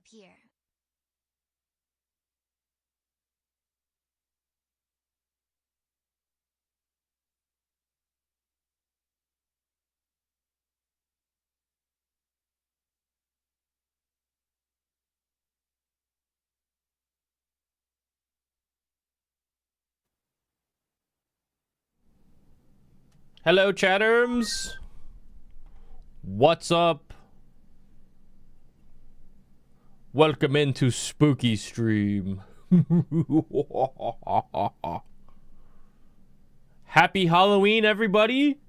appear. Hello, chatterms. What's up? Welcome into Spooky Stream. Happy Halloween, everybody.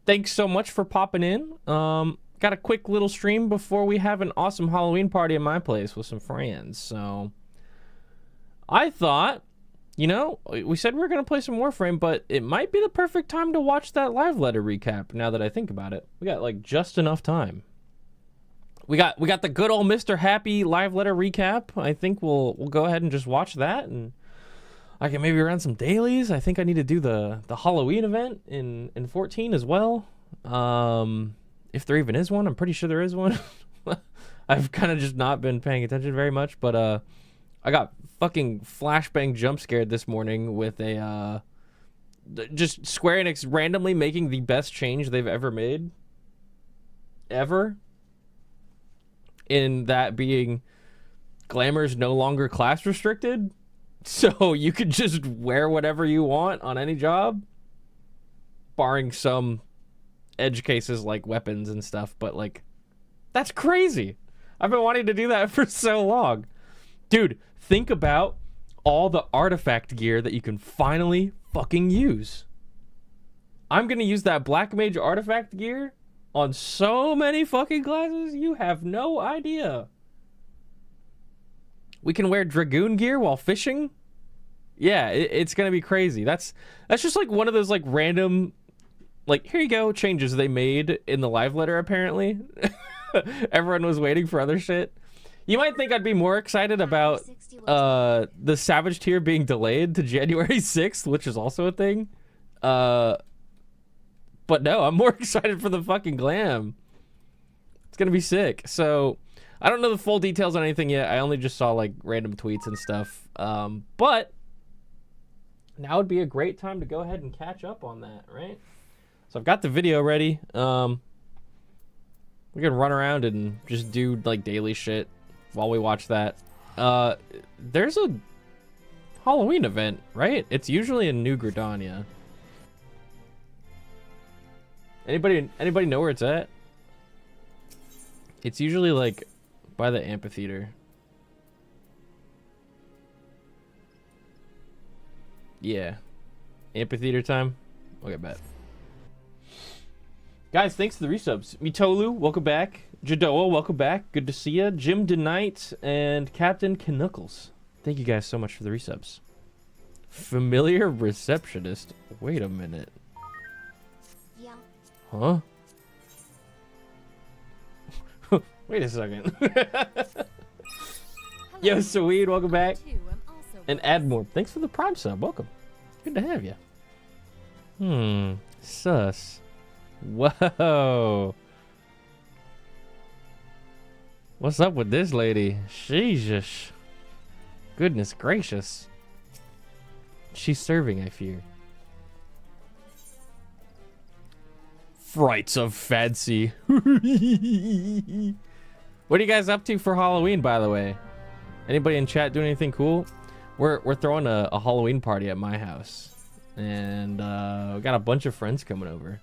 Thanks so much for popping in. Got a quick little stream before we have an awesome Halloween party at my place with some friends. So I thought, you know, we said we were going to play some Warframe, but it might be the perfect time to watch that LiveLetter recap now that I think about it. We got like just enough time. We got the good old Mr. Happy LiveLetter recap. I think we'll go ahead and just watch that, and I can maybe run some dailies. I think I need to do the Halloween event in 14 as well. If there even is one, I'm pretty sure there is one. I've kind of just not been paying attention very much, but I got fucking flashbang jump scared this morning with a just Square Enix randomly making the best change they've ever made. Ever. In that being Glamour's no longer class restricted. So you could just wear whatever you want on any job. Barring some edge cases like weapons and stuff. But like, that's crazy. I've been wanting to do that for so long. Dude, think about all the artifact gear that you can finally fucking use. I'm gonna use that Black Mage artifact gear on so many fucking classes, you have no idea. We can wear Dragoon gear while fishing. Yeah, it's gonna be crazy. That's just like one of those like random, like, here you go, changes they made in the LiveLetter apparently. Everyone was waiting for other shit. You might think I'd be more excited about the Savage tier being delayed to January 6th, which is also a thing. But no, I'm more excited for the fucking glam. It's gonna be sick. So, I don't know the full details on anything yet. I only just saw like random tweets and stuff. But now would be a great time to go ahead and catch up on that, right? So I've got the video ready. We can run around and just do like daily shit while we watch that. There's a Halloween event, right? It's usually in New Gridania. Anybody know where it's at? It's usually like by the amphitheater. Yeah. Amphitheater time? Okay, bet. Guys, thanks for the resubs. Mitolu, welcome back. Jadoa, welcome back. Good to see ya. Jim DeKnight and Captain Knuckles. Thank you guys so much for the resubs. Familiar receptionist. Wait a minute. Yeah. Huh? Wait a second. Yo, Sweet, welcome back. And Admore, thanks for the Prime sub. Welcome. Good to have you. Sus. Whoa. What's up with this lady? Jesus. Goodness gracious. She's serving, I fear. Frights of fancy. What are you guys up to for Halloween, by the way? Anybody in chat doing anything cool? We're throwing a Halloween party at my house. And we got a bunch of friends coming over.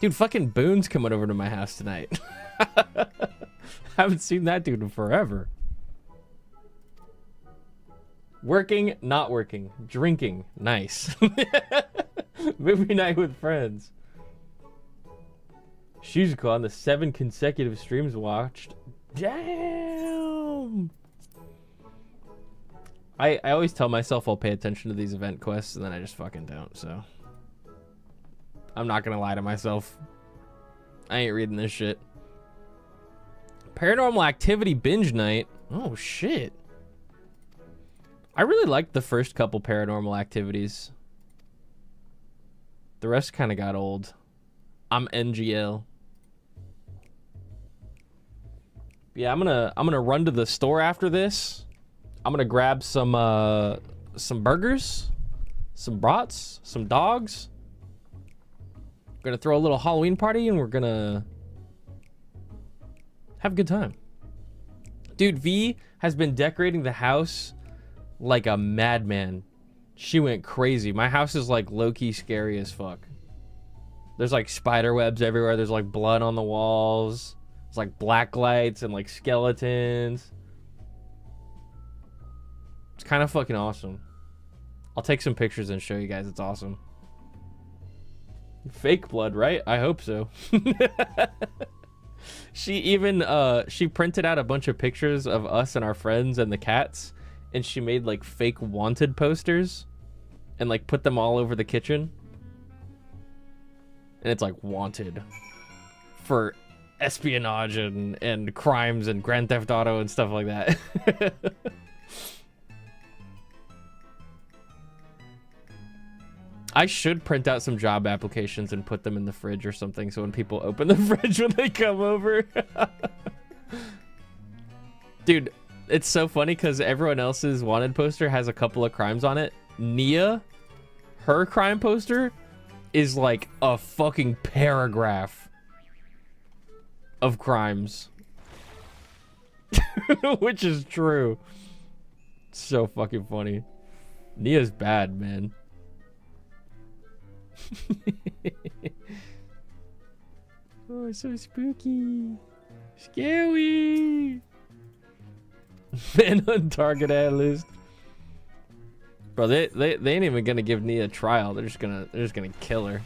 Dude, fucking Boone's coming over to my house tonight. Haven't seen that dude in forever. Working, not working. Drinking, nice. Movie night with friends. Shizuko on the 7 consecutive streams watched. Damn! I always tell myself I'll pay attention to these event quests, and then I just fucking don't, so. I'm not gonna lie to myself. I ain't reading this shit. Paranormal Activity binge night. Oh, shit. I really liked the first couple Paranormal Activities. The rest kind of got old. I'm NGL. Yeah, I'm gonna run to the store after this. I'm gonna grab some burgers, some brats, some dogs. We're gonna throw a little Halloween party and we're gonna have a good time. Dude, V has been decorating the house like a madman. She went crazy. My house is like low-key scary as fuck. There's like spider webs everywhere. There's like blood on the walls. It's like black lights and like skeletons. It's kind of fucking awesome. I'll take some pictures and show you guys. It's awesome. Fake blood, right? I hope so. She even she printed out a bunch of pictures of us and our friends and the cats, and she made like fake wanted posters and like put them all over the kitchen. And it's like wanted for espionage and crimes and Grand Theft Auto and stuff like that. I should print out some job applications and put them in the fridge or something, so when people open the fridge when they come over. Dude, it's so funny because everyone else's wanted poster has a couple of crimes on it. Nia, her crime poster is like a fucking paragraph of crimes. Which is true. So fucking funny. Nia's bad, man. Oh, so spooky. Scary. Man on target ad list. Bro, they ain't even gonna give Nia a trial. They're just gonna kill her.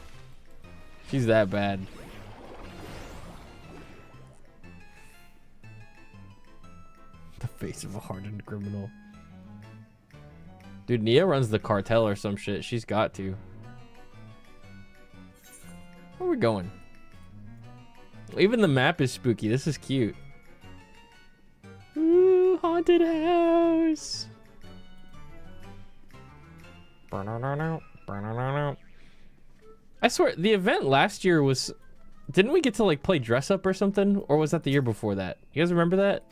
She's that bad. The face of a hardened criminal. Dude, Nia runs the cartel or some shit. She's got to. Where are we going? Even the map is spooky. This is cute. Ooh, haunted house. I swear, the event last year was... Didn't we get to, like, play dress up or something? Or was that the year before that? You guys remember that?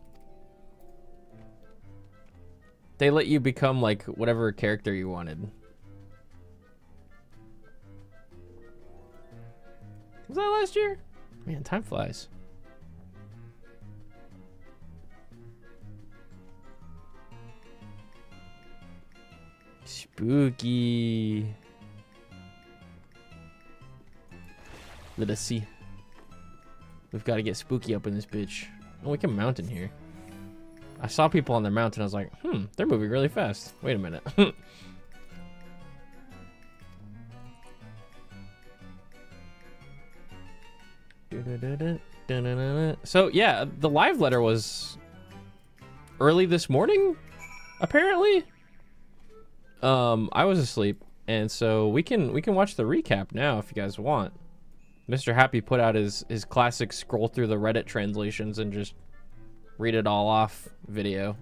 They let you become, like, whatever character you wanted. Was that last year? Man, time flies. Spooky. Let us see. We've got to get spooky up in this bitch. Oh, we can mount in here. I saw people on their mountain. I was like, they're moving really fast. Wait a minute. So yeah, the live letter was early this morning, apparently. I was asleep, and so we can watch the recap now if you guys want. Mr. Happy put out his classic scroll through the Reddit translations and just read it all off video.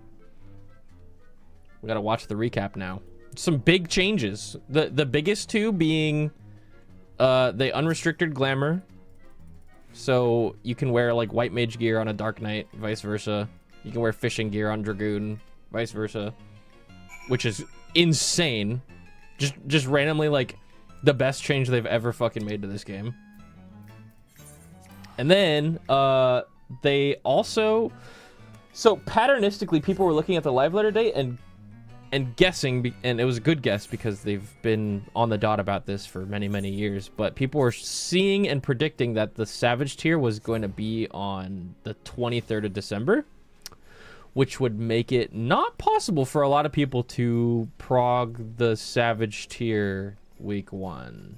We gotta watch the recap now. Some big changes. The biggest two being the unrestricted glamour. So you can wear like white mage gear on a Dark Knight, vice versa. You can wear fishing gear on Dragoon, vice versa, which is insane. Just randomly like the best change they've ever fucking made to this game. And then they also, so patternistically, people were looking at the live letter date and guessing, and it was a good guess because they've been on the dot about this for many years, but people were seeing and predicting that the Savage tier was going to be on the 23rd of December, which would make it not possible for a lot of people to prog the Savage tier week 1.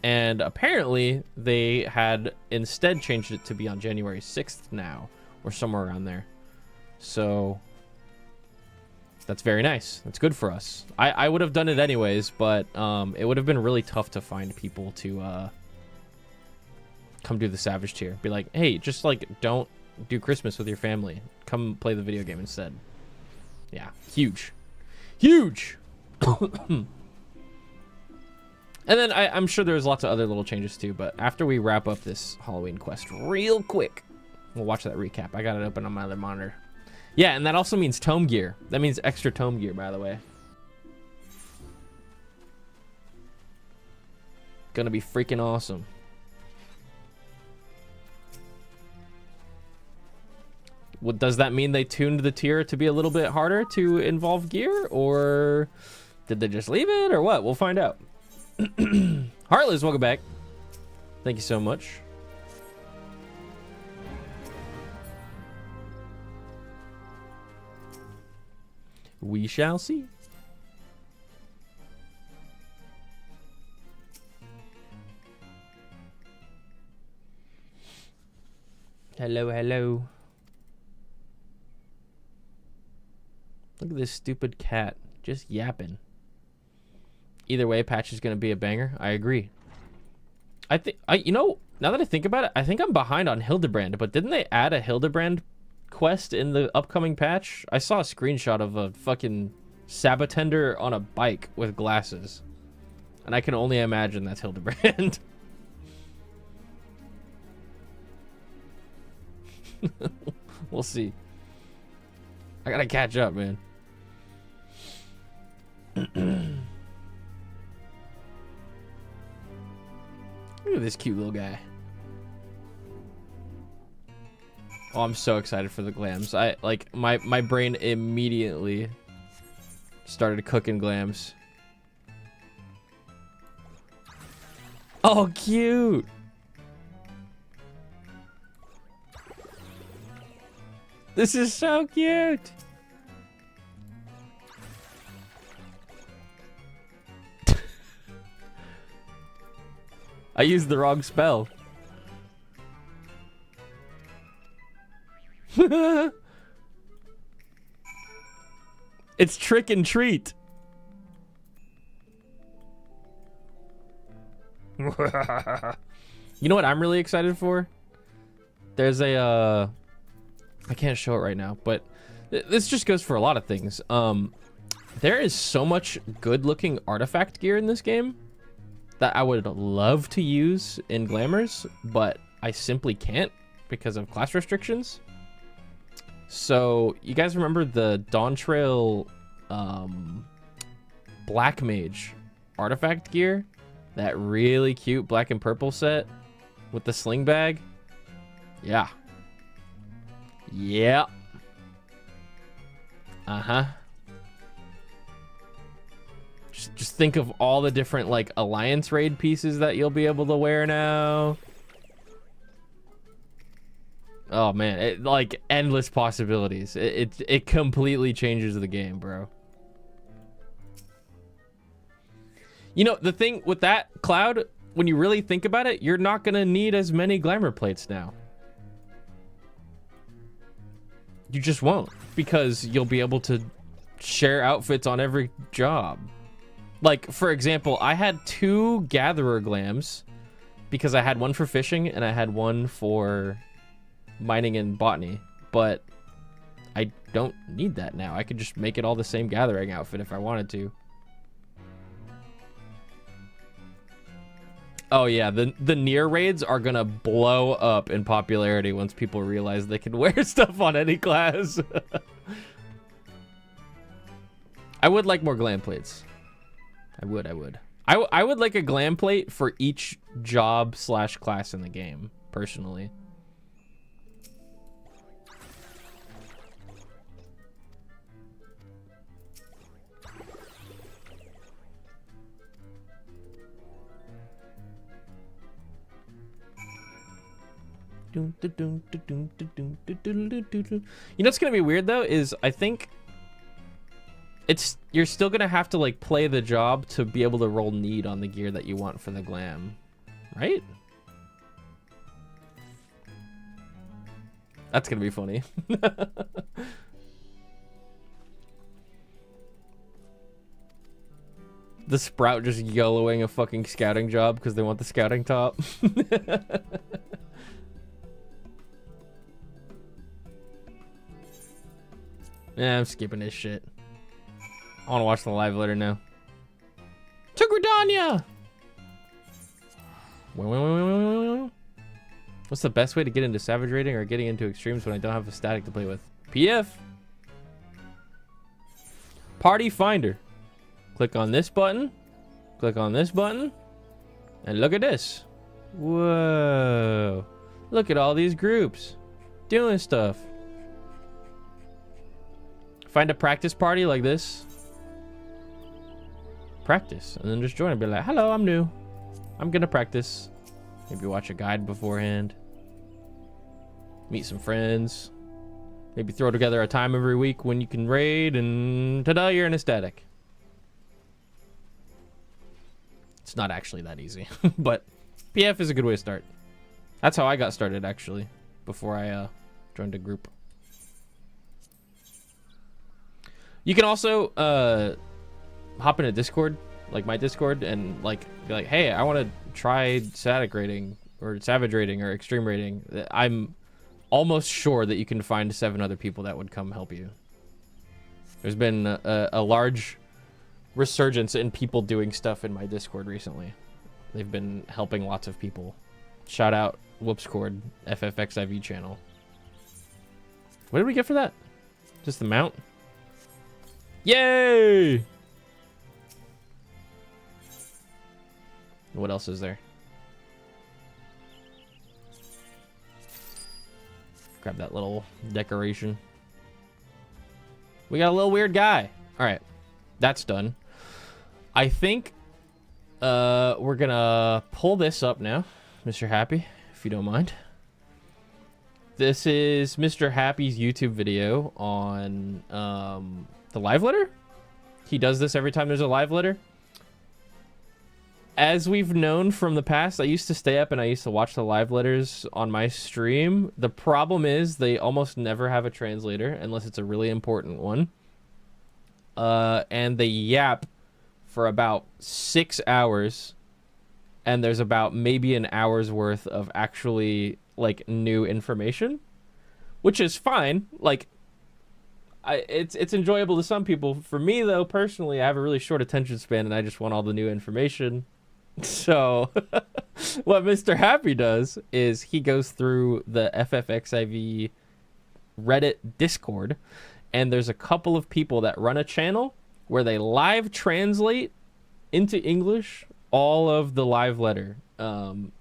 And apparently they had instead changed it to be on January 6th now, or somewhere around there. So that's very nice. That's good for us. I would have done it anyways, but it would have been really tough to find people to come do the Savage tier. Be like, hey, just like don't do Christmas with your family. Come play the video game instead. Yeah, huge. And then I'm sure there's lots of other little changes too, but after we wrap up this Halloween quest real quick, We'll watch that recap. I got it open on my other monitor. Yeah, and that also means tome gear. That means extra tome gear, by the way. Gonna be freaking awesome. What does that mean? They tuned the tier to be a little bit harder to involve gear, or did they just leave it, or what? We'll find out. Heartless, welcome back. Thank you so much. We shall see. Hello, hello. Look at this stupid cat just yapping. Either way, patch is going to be a banger. I agree. You know, now that I think about it, I think I'm behind on Hildebrand, but didn't they add a Hildebrand quest in the upcoming patch? I saw a screenshot of a fucking Sabatender on a bike with glasses, and I can only imagine that's Hildebrand. We'll see. I gotta catch up, man. Look at this cute little guy. Oh, I'm so excited for the glams. My brain immediately started cooking glams. Oh, cute. This is so cute. I used the wrong spell. It's trick and treat. You know what I'm really excited for? There's a I can't show it right now, but this just goes for a lot of things. There is so much good looking artifact gear in this game that I would love to use in Glamours, but I simply can't because of class restrictions. So you guys remember the Dawn Trail Black Mage artifact gear? That really cute black and purple set with the sling bag? Yeah. Yeah. Uh-huh. Just think of all the different like Alliance raid pieces that you'll be able to wear now. Oh man, it like endless possibilities. It completely changes the game, bro. You know, the thing with that, Cloud, when you really think about it, you're not gonna need as many glamour plates now. You just won't, because you'll be able to share outfits on every job. Like, for example, I had 2 gatherer glams because I had one for fishing and I had one for mining and botany, but I don't need that now. I could just make it all the same gathering outfit if I wanted to. Oh yeah, the near raids are gonna blow up in popularity once people realize they can wear stuff on any class. I would like more glam plates. I would. I would like a glam plate for each job / class in the game, personally. You know what's gonna be weird though is I think you're still gonna have to like play the job to be able to roll need on the gear that you want for the glam, right? That's gonna be funny. The Sprout just YOLOing a fucking scouting job because they want the scouting top. Yeah, I'm skipping this shit. I want to watch the live letter now. To Gridania! What's the best way to get into Savage Rating or getting into Extremes when I don't have a static to play with? PF. Party Finder. Click on this button. Click on this button. And look at this. Whoa. Look at all these groups doing stuff. Find a practice party like this. Practice. And then just join and be like, hello, I'm new. I'm going to practice. Maybe watch a guide beforehand. Meet some friends. Maybe throw together a time every week when you can raid, and ta-da, you're in a static. It's not actually that easy, but PF is a good way to start. That's how I got started, actually, before I joined a group. You can also hop in a Discord, like my Discord, and like be like, hey, I want to try static rating or savage rating or extreme rating. I'm almost sure that you can find 7 other people that would come help you. There's been a large resurgence in people doing stuff in my Discord recently. They've been helping lots of people. Shout out Woops Cord FFXIV channel. What did we get for that? Just the mount? Yay! What else is there? Grab that little decoration. We got a little weird guy. All right, that's done. I think we're gonna pull this up now, Mr. Happy, if you don't mind. This is Mr. Happy's YouTube video on the LiveLetter. He does this every time there's a LiveLetter. As we've known from the past, I used to stay up and I used to watch the LiveLetters on my stream. The problem is they almost never have a translator unless it's a really important one. And they yap for about 6 hours. And there's about maybe an hour's worth of actually like new information, which is fine. Like, it's enjoyable to some people. For me, though, personally, I have a really short attention span and I just want all the new information. So what Mr. Happy does is he goes through the FFXIV Reddit Discord, and there's a couple of people that run a channel where they live translate into English all of the LiveLetter. And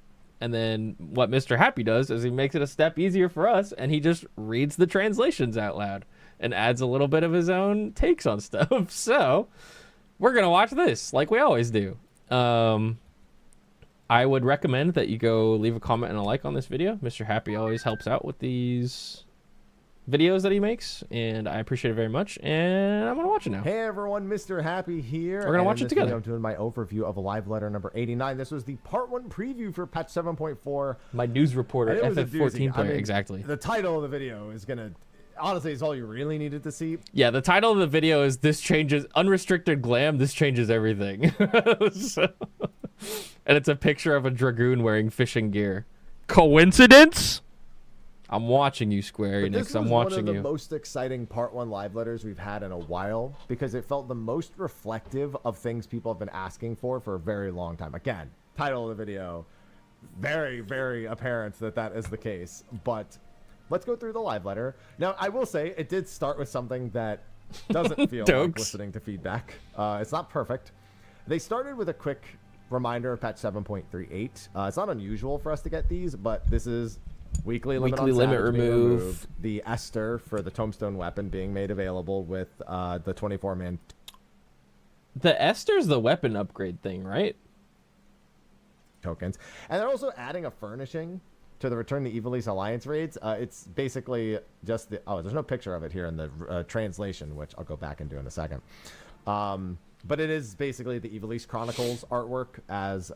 then what Mr. Happy does is he makes it a step easier for us, and he just reads the translations out loud and adds a little bit of his own takes on stuff. So we're going to watch this like we always do. I would recommend that you go leave a comment and a like on this video. Mr. Happy always helps out with these videos that he makes, and I appreciate it very much, and I'm gonna watch it now. Hey everyone, Mr. Happy here. We're gonna watch it together. I'm doing my overview of LiveLetter number 89. This was the part 1 preview for patch 7.4. My news reporter, FF14 player, exactly. The title of the video is gonna, honestly, it's all you really needed to see. Yeah, the title of the video is "This Changes Unrestricted Glam. This changes everything." So, and it's a picture of a dragoon wearing fishing gear. Coincidence? I'm watching you, Square Enix. I'm watching you. This was one of the most exciting part 1 LiveLetters we've had in a while, because it felt the most reflective of things people have been asking for a very long time. Again, title of the video, very, very apparent that that is the case. But let's go through the LiveLetter. Now, I will say it did start with something that doesn't feel like listening to feedback. It's not perfect. They started with a quick reminder of patch 7.38. It's not unusual for us to get these, but this is weekly limit remove. The Esther for the Tombstone weapon being made available with the 24-man. The Esther's the weapon upgrade thing, right? Tokens. And they're also adding a furnishing to the Return the Evil East Alliance raids. It's basically just the... Oh, there's no picture of it here in the translation, which I'll go back and do in a second. But it is basically the Evil East Chronicles artwork as,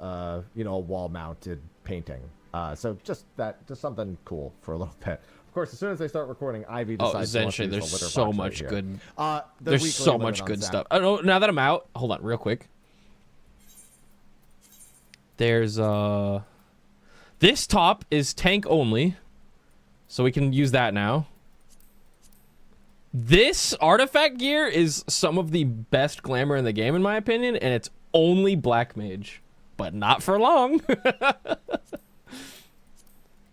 you know, a wall-mounted painting. So just something cool for a little bit. Of course, as soon as they start recording, Ivy decides to essentially, there's so much good. There's so much good stuff. Oh, now that I'm out, hold on, real quick. There's this top is tank only, so we can use that now. This artifact gear is some of the best glamour in the game, in my opinion, and it's only black mage, but not for long.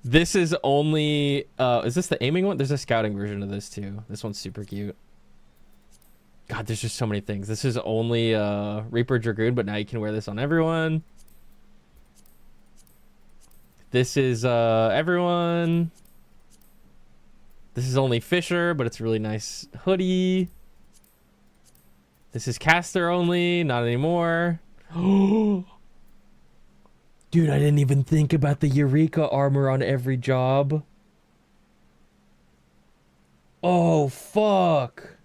This is only is this the aiming one? There's a scouting version of this too. This one's super cute. God, there's just so many things. This is only Reaper Dragoon, but now you can wear this on everyone. This is everyone. This is only Fisher, but it's a really nice hoodie. This is caster only, not anymore. Dude, I didn't even think about the Eureka armor on every job. Oh, fuck.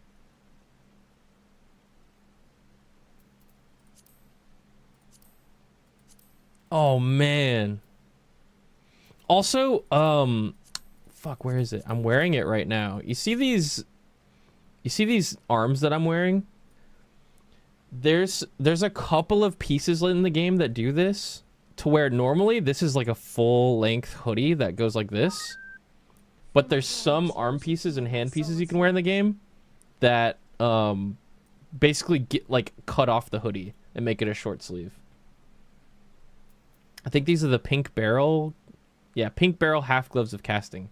Oh, man. Also, fuck, where is it? I'm wearing it right now. You see these arms that I'm wearing? There's a couple of pieces in the game that do this to where normally this is like a full length hoodie that goes like this. But there's some arm pieces and hand pieces you can wear in the game that basically get like cut off the hoodie and make it a short sleeve. I think these are the pink barrel. Yeah, pink barrel half gloves of casting.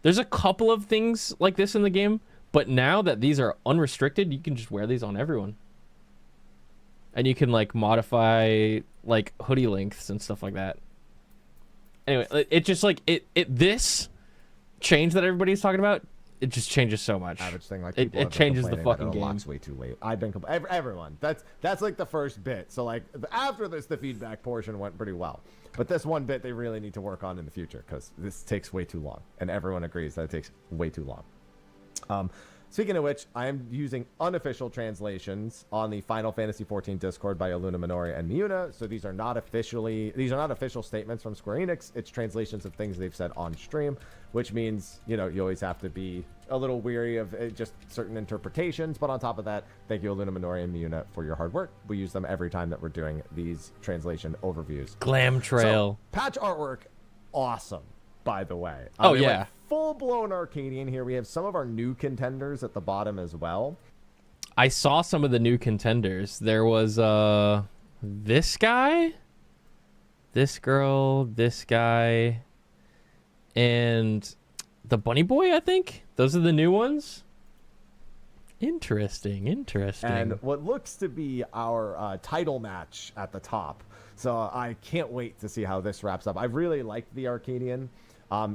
There's a couple of things like this in the game, but now that these are unrestricted, you can just wear these on everyone. And you can like modify like hoodie lengths and stuff like that. Anyway, it just like this change that everybody's talking about, it just changes so much. Average thing, like it changes the fucking game. Unlocks way too late. I've been everyone. That's like the first bit. So like after this, the feedback portion went pretty well. But this one bit they really need to work on in the future because this takes way too long, and everyone agrees that it takes way too long. Speaking of which, I am using unofficial translations on the Final Fantasy XIV Discord by Aluna Minori and Miuna. So these are not official statements from Square Enix. It's translations of things they've said on stream, which means, you know, you always have to be a little weary of just certain interpretations. But on top of that, thank you, Aluna Minori and Miuna, for your hard work. We use them every time that we're doing these translation overviews. Glam Trail. So, patch artwork, awesome, by the way. Oh, yeah. Like, full-blown Arcadian here. We have some of our new contenders at the bottom as well. I saw some of the new contenders. There was this guy, this girl, this guy, and the bunny boy, I think. Those are the new ones. Interesting. And what looks to be our title match at the top. So I can't wait to see how this wraps up. I really liked the Arcadian.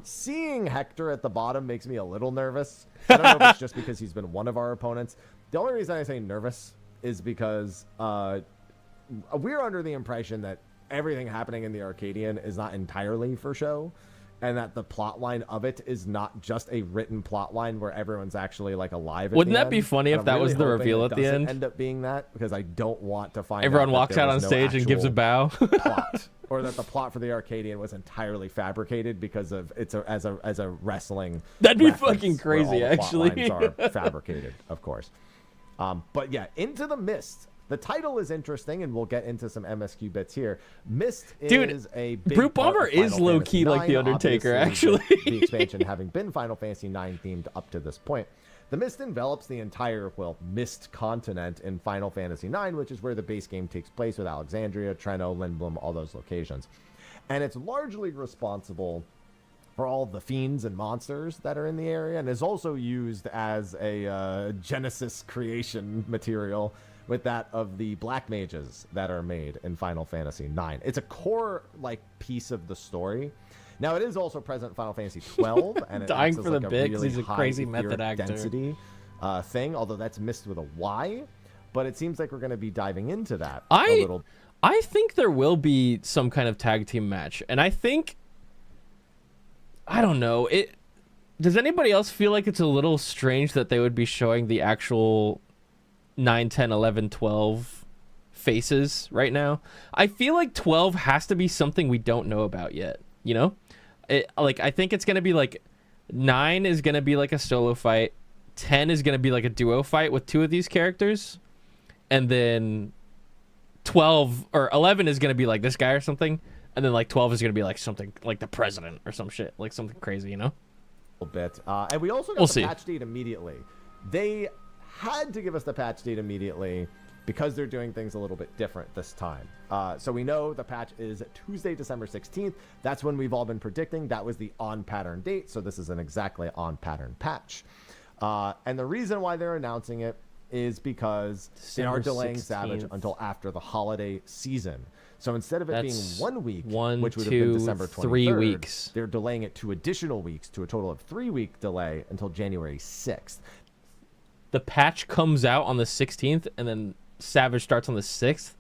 Seeing Hector at the bottom makes me a little nervous. I don't know if it's just because he's been one of our opponents. The only reason I say nervous is because we're under the impression that everything happening in the Arcadian is not entirely for show, and that the plot line of it is not just a written plot line where everyone's actually like alive at Wouldn't the that end. be funny if that was the reveal at the end? End up being that, because I don't want to find everyone out walks out on stage and gives a bow. Plot, or that the plot for the Arcadian was entirely fabricated because of as a wrestling. That'd be reference fucking where all crazy, the actually. plot lines are fabricated, of course. But yeah, Into the Mist. The title is interesting, and we'll get into some MSQ bits here. Mist is a big Brute part Bomber of Final is low-key Fantasy like the IX, Undertaker, obviously, actually. the expansion having been Final Fantasy IX themed up to this point. The Mist envelops the entire, Mist continent in Final Fantasy IX, which is where the base game takes place with Alexandria, Treno, Lindblum, all those locations. And it's largely responsible for all the fiends and monsters that are in the area, and is also used as a Genesis creation material with that of the black mages that are made in Final Fantasy IX. It's a core piece of the story. Now, it is also present in Final Fantasy 12, and it Dying acts for as the a bit 'cause really he's a high crazy etheric method actor. density thing, although that's Mist with a Y. But it seems like we're going to be diving into that a little. I think there will be some kind of tag team match, and I don't know. Does anybody else feel like it's a little strange that they would be showing the actual 9, 10, 11, 12 faces right now? I feel like 12 has to be something we don't know about yet, you know? I think it's going to be 9 is going to be a solo fight, 10 is going to be a duo fight with 2 of these characters, and then 12 or 11 is going to be this guy or something, and then 12 is going to be something like the president or some shit, something crazy, you know? A bit. And we also got the patch date immediately. They had to give us the patch date immediately because they're doing things a little bit different this time. So we know the patch is Tuesday, December 16th. That's when we've all been predicting. That was the on-pattern date, so this is an exactly on-pattern patch. And the reason why they're announcing it is because they are delaying 16th. Savage until after the holiday season. So instead of it being 1 week, one, which would have two, been December 23rd, 3 weeks. they're delaying it 2 additional weeks to a total of 3-week delay until January 6th. The patch comes out on the 16th, and then Savage starts on the 6th.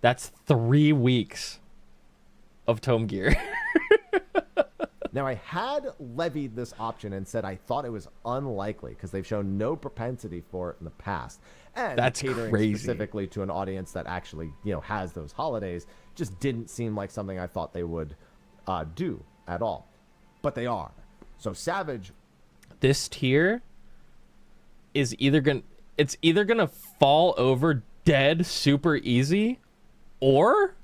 That's 3 weeks of Tome Gear. Now, I had levied this option and said I thought it was unlikely because they've shown no propensity for it in the past. And That's catering crazy. specifically to an audience that actually, has those holidays just didn't seem like something I thought they would do at all. But they are. So Savage... This tier is either gonna fall over dead super easy, or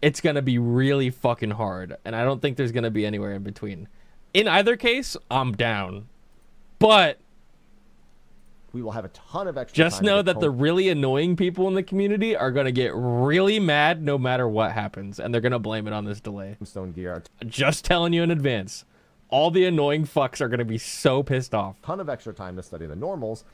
it's gonna be really fucking hard, and I don't think there's gonna be anywhere in between. In either case, I'm down, but we will have a ton of extra just time to know get that the home. really annoying people in the community are gonna get really mad no matter what happens, and they're gonna blame it on this delay. Stone Gear, Just telling you in advance, all the annoying fucks are gonna be so pissed off. ton of extra time to study the normals,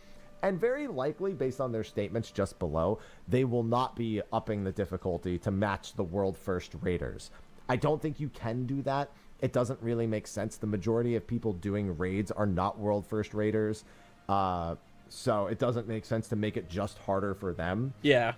and very likely, based on their statements just below, they will not be upping the difficulty to match the world first raiders. I don't think you can do that. It doesn't really make sense. The majority of people doing raids are not world first raiders, so it doesn't make sense to make it just harder for them. Yeah.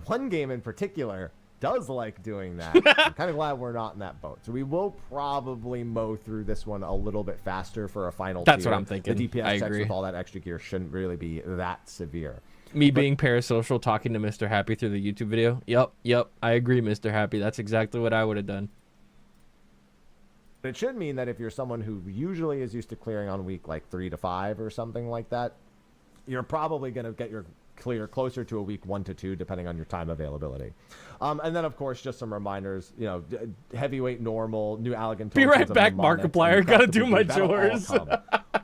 One game in particular does like doing that. I'm kind of glad we're not in that boat. So we will probably mow through this one a little bit faster for a final That's tier. what I'm thinking. The DPS I checks agree. with all that extra gear shouldn't really be that severe. Me being parasocial, talking to Mr. Happy through the YouTube video. Yep. I agree, Mr. Happy. That's exactly what I would have done. But it should mean that if you're someone who usually is used to clearing on week like 3 to 5 or something like that, you're probably going to get your clear closer to a week 1 to 2, depending on your time availability. And then, of course, just some reminders, heavyweight normal, new Allegan. Be right tones back, of Mnemonics, Markiplier. and Gotta do Craftable my Brew. That'll all chores. come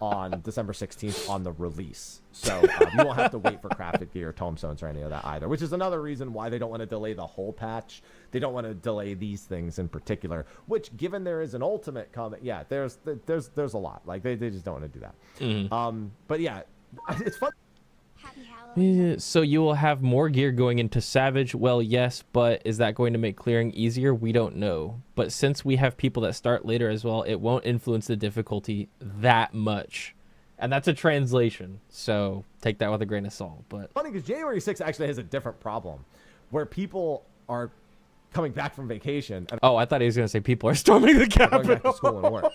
on December 16th on the release. So you won't have to wait for crafted gear, tomestones, or any of that either, which is another reason why they don't want to delay the whole patch. They don't want to delay these things in particular, which, given there is an ultimate coming, yeah, there's a lot. Like, they just don't want to do that. But yeah, it's fun. Happy Halloween. So you will have more gear going into Savage? Well, yes, but is that going to make clearing easier? We don't know. But since we have people that start later as well, it won't influence the difficulty that much. And that's a translation, so take that with a grain of salt. But Funny, because January 6th actually has a different problem, where people are coming back from vacation and oh, I thought he was going to say people are storming the going back to Capitol. school and work.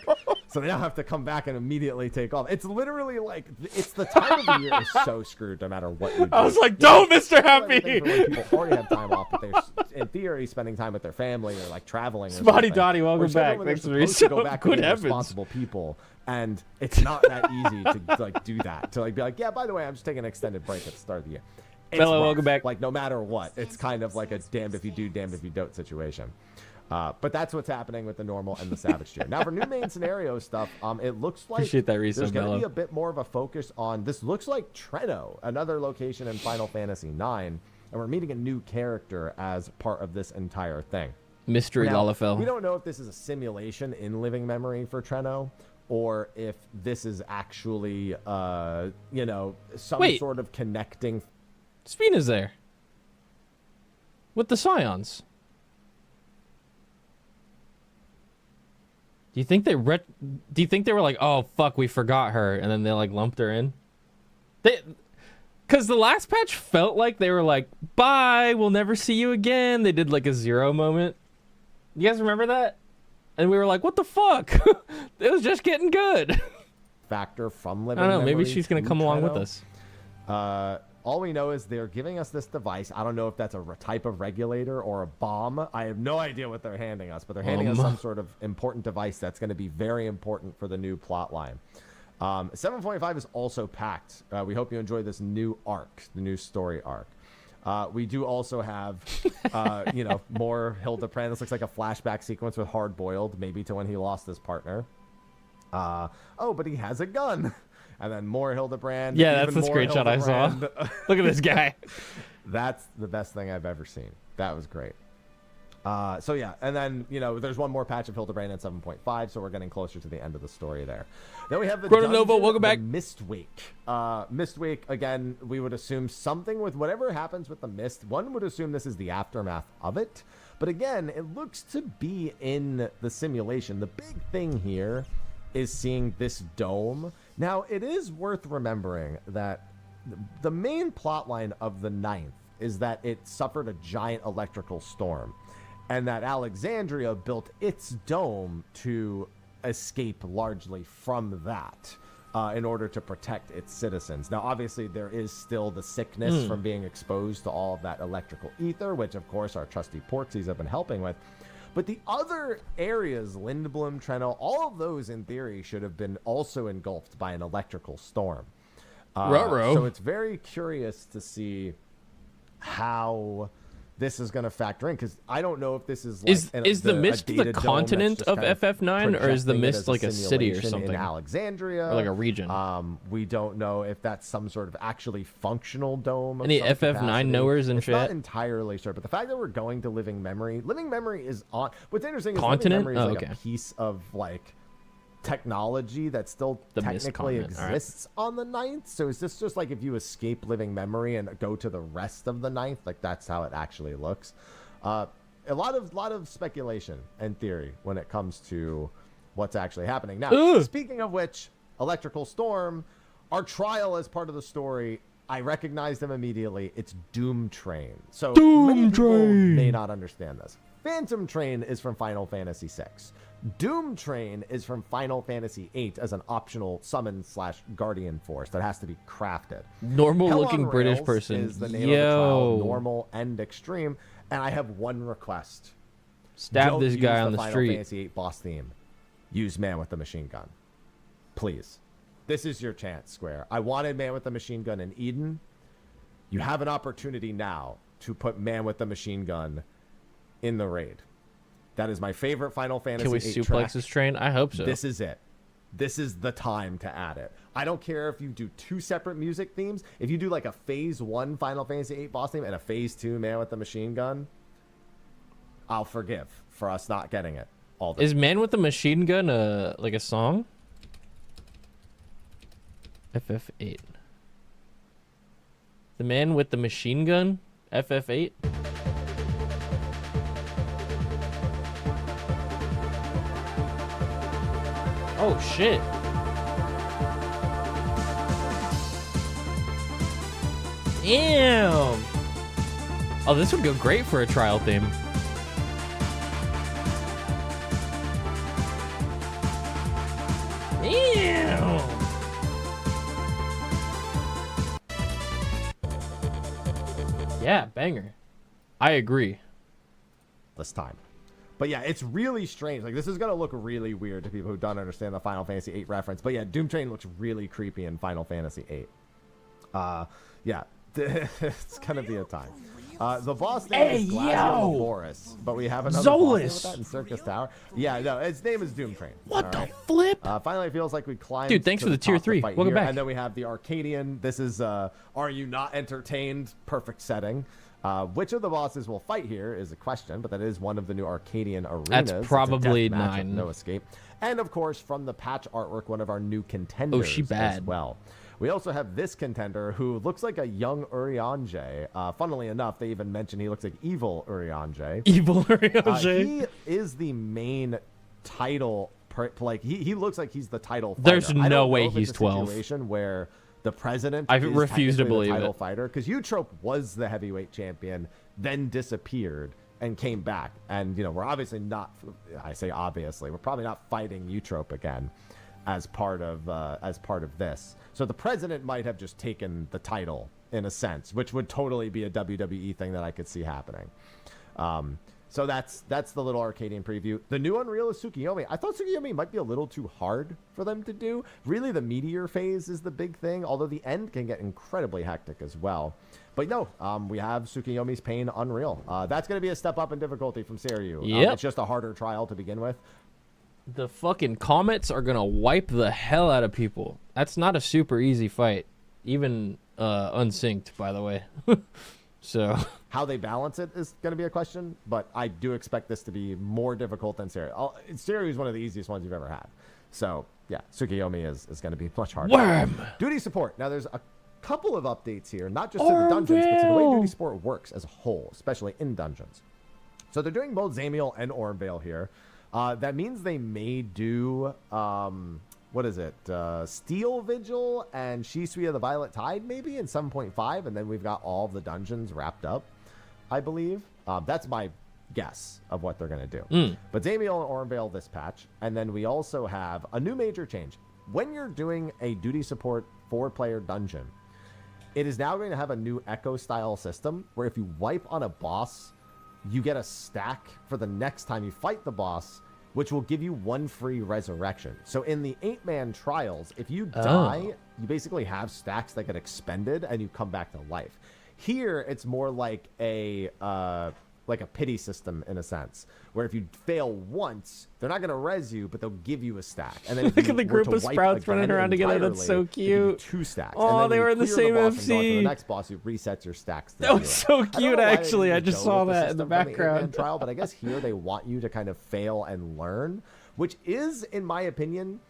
So they now have to come back and immediately take off. It's literally like, it's the time of the year is so screwed no matter what you do. I was like, don't, Mr. Everything Happy! for when people already have time off, but they're in theory spending time with their family or like traveling. Or Spotty something. Dotty, welcome Or especially back. when they're Thanks for the supposed to go resub. back Good and be heavens. responsible people, and it's not that easy to like do that. To like be like, yeah, by the way, I'm just taking an extended break at the start of the year. It's Hello, rough. welcome back. Like no matter what, it's kind of like a damned if you do, damned if you don't situation. But that's what's happening with the normal and the savage tier. Now for new main scenario stuff, it looks like Appreciate that there's resub, going to Mello. be a bit more of a focus on, this looks like Treno, another location in Final Fantasy IX, and we're meeting a new character as part of this entire thing. Mystery Now, Lalafell. we don't know if this is a simulation in living memory for Treno, or if this is actually, some Wait. sort of connecting. Spina's there. With the Scions. Do you think they were like, oh fuck, we forgot her, and then they like lumped her in? Because the last patch felt like they were like, bye, we'll never see you again. They did like a zero moment. You guys remember that? And we were like, what the fuck? It was just getting good. Factor from I living don't know. Maybe memory she's gonna to come along with Treno. us. All we know is they're giving us this device. I don't know if that's a type of regulator or a bomb. I have no idea what they're handing us, but they're handing us some sort of important device that's going to be very important for the new plot line. 7.5 is also packed. We hope you enjoy this new arc, the new story arc. We do also have, more Hildebrand. This looks like a flashback sequence with Hard Boiled, maybe to when he lost his partner. But he has a gun. and then more Hildebrand. Yeah, that's even the more screenshot I saw. Hildebrand. Look at this guy. That's the best thing I've ever seen. That was great. So yeah, and then there's one more patch of Hildebrand at 7.5, so we're getting closer to the end of the story there. Then we have the Chrononova, dungeon, welcome back. Mist Week. Mist Week, again, we would assume something with whatever happens with the mist. One would assume this is the aftermath of it, but again, it looks to be in the simulation. The big thing here is seeing this dome. Now, it is worth remembering that the main plot line of the 9th is that it suffered a giant electrical storm, and that Alexandria built its dome to escape largely from that in order to protect its citizens. Now, obviously, there is still the sickness from being exposed to all of that electrical ether, which, of course, our trusty Porksies have been helping with. But the other areas, Lindblom, Treno, all of those, in theory, should have been also engulfed by an electrical storm. So it's very curious to see how this is going to factor in, because I don't know if this is like is the mist the continent of FF9, or is the mist like a city or something in Alexandria, or like a region? We don't know if that's some sort of actually functional dome. Any FF9 knowers and it's shit? Not entirely sure, but the fact that we're going to Living Memory is on. What's interesting is Continent? Living Memory is Oh, like okay. a piece of like technology that still The mist technically continent, all right. exists on the 9th. So is this just like if you escape Living Memory and go to the rest of the 9th? Like that's how it actually looks. A lot of speculation and theory when it comes to what's actually happening. Now, speaking of which, Electrical Storm, our trial as part of the story, I recognized him immediately. It's Doom Train. So many people may not understand this. Phantom Train is from Final Fantasy VI. Doom Train is from Final Fantasy VIII as an optional summon/guardian force that has to be crafted. Normal Hell looking on British Rails person. is the name of the trial, normal and extreme. And I have one request. Stab Don't this guy use on the Final street. Fantasy VIII boss theme. Use Man with the Machine Gun. Please. This is your chance, Square. I wanted Man with the Machine Gun in Eden. You have an opportunity now to put Man with the Machine Gun in the raid. That is my favorite Final Fantasy Can we VIII suplex track. this train? I hope so. This is it. This is the time to add it. I don't care if you do 2 separate music themes. If you do like a phase 1 Final Fantasy VIII boss theme and a phase 2 Man with the Machine Gun, I'll forgive for us not getting it. Is Man with the Machine Gun like a song? FF8. The Man with the Machine Gun? FF8? Oh shit. Damn. Oh, this would go great for a trial theme. Damn. Yeah, banger. I agree. This time. But yeah, it's really strange. Like, this is going to look really weird to people who don't understand the Final Fantasy VIII reference. But yeah, Doom Train looks really creepy in Final Fantasy VIII. Yeah, it's going to be a time. The boss name is Glacial Boris, but we have another boss name with that in Circus Tower. Yeah, no, its name is Doom Train. What the flip? Finally, it feels like we climbed. Dude, thanks to for the tier top to 3. fight Welcome here. back. And then we have the Arcadian. This is Are You Not Entertained? Perfect setting. Which of the bosses will fight here is a question, but that is one of the new Arcadian arenas. That's probably it's a death match with 9. no escape. And of course, from the patch artwork, one of our new contenders. Oh, she bad. As well. We also have this contender who looks like a young Urianger. Funnily enough, they even mentioned he looks like evil Urianger. Evil Urianger. He is the main title. Like he looks like he's the title fighter. There's I don't no know way if it's he's a 12. Situation where the president I is refuse to technically believe the title it. fighter, because Eutrope was the heavyweight champion, then disappeared and came back. And we're obviously not. I say obviously, we're probably not fighting Eutrope again as part of this. So the president might have just taken the title in a sense, which would totally be a WWE thing that I could see happening. So that's the little Arcadian preview. The new Unreal is Tsukiyomi. I thought Tsukiyomi might be a little too hard for them to do. Really, the meteor phase is the big thing, although the end can get incredibly hectic as well. But no, we have Tsukiyomi's Pain Unreal. That's going to be a step up in difficulty from Seiryu. Yep. It's just a harder trial to begin with. The fucking comets are gonna wipe the hell out of people. That's not a super easy fight, even unsynced, by the way. So How they balance it is going to be a question, but I do expect this to be more difficult than Seiryu. Seiryu is one of the easiest ones you've ever had. So, yeah, Tsukiyomi is going to be much harder. Worm! Duty support. Now, there's a couple of updates here, not just to the dungeons, but to the way duty support works as a whole, especially in dungeons. So they're doing both Zamiel and Ormvale here. That means they may do, what is it? Steel Vigil and Shisui of the Violet Tide, maybe, in 7.5. And then we've got all of the dungeons wrapped up, I believe. That's my guess of what they're going to do. But Zamiel and Ormvale this patch. And then we also have a new major change. When you're doing a duty support 4-player dungeon, it is now going to have a new Echo-style system where if you wipe on a boss, you get a stack for the next time you fight the boss, which will give you 1 free resurrection. So in the 8-man trials, if you die, you basically have stacks that get expended and you come back to life. Here, it's more like a pity system in a sense, where if you fail once, they're not going to res you, but they'll give you a stack. And then Look at the group of sprouts running around together. That's so cute. 2 stacks. Oh, they were in the same boss FC. And go to the next boss who resets your stacks. That was so cute, actually. I just saw that in the background. Trial, but I guess here they want you to kind of fail and learn, which is, in my opinion,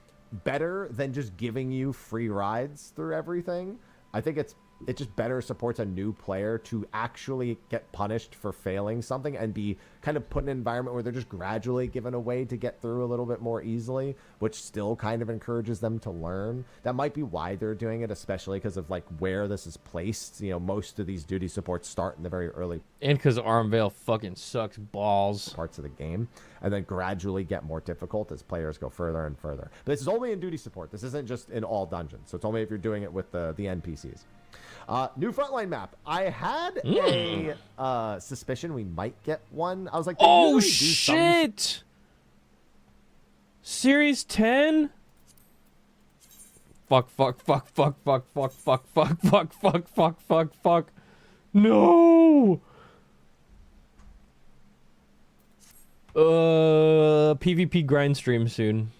better than just giving you free rides through everything. I think it just better supports a new player to actually get punished for failing something and be kind of put in an environment where they're just gradually given a way to get through a little bit more easily, which still kind of encourages them to learn. That might be why they're doing it, especially because of like where this is placed. You know, most of these duty supports start in the very early And because Armvale fucking sucks balls. parts of the game and then gradually get more difficult as players go further and further. But this is only in duty support. This isn't just in all dungeons. So it's only if you're doing it with the NPCs. New frontline map. I had a suspicion we might get one. I was like, oh shit! Series 10? Fuck. No! PvP grind stream soon.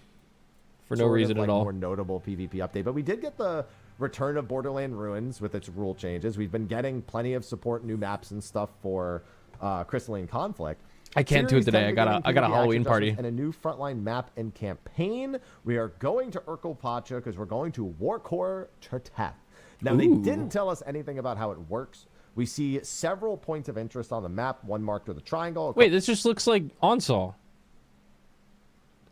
For no reason at all. More notable PvP update. But we did get the return of Borderland Ruins with its rule changes. We've been getting plenty of support, new maps and stuff for Crystalline Conflict. I can't do it today. I got a Halloween party. And a new frontline map and campaign. We are going to Urkel Pacha because we're going to Warcore Terteth. Now, they didn't tell us anything about how it works. We see several points of interest on the map, one marked with a triangle. Wait, this just looks like Onsol.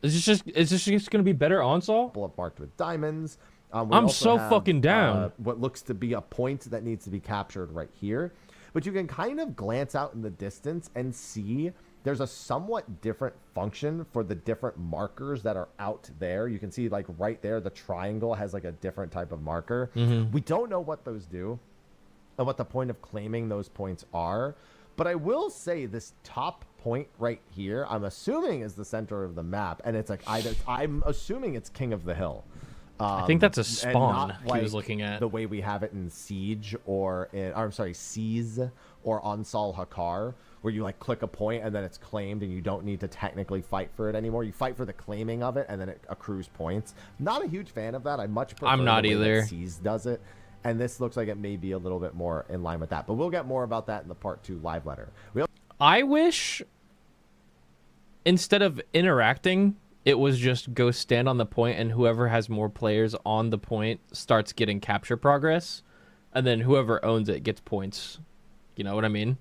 Is this just going to be better Onsol? Marked with diamonds. I'm so fucking down. What looks to be a point that needs to be captured right here. But you can kind of glance out in the distance and see there's a somewhat different function for the different markers that are out there. You can see like right there, the triangle has like a different type of marker. We don't know what those do and what the point of claiming those points are. But I will say this top point right here, I'm assuming is the center of the map. And it's like, I'm assuming it's King of the Hill. I think that's a spawn like he was looking at. The way we have it in Siege or Seize or Ansal Hakar, where you like click a point and then it's claimed and you don't need to technically fight for it anymore. You fight for the claiming of it and then it accrues points. Not a huge fan of that. I much prefer I'm not the way either. that Seize does it. And this looks like it may be a little bit more in line with that. But we'll get more about that in the Part 2 live letter. I wish instead of interacting, it was just go stand on the point and whoever has more players on the point starts getting capture progress. And then whoever owns it gets points. You know what I mean?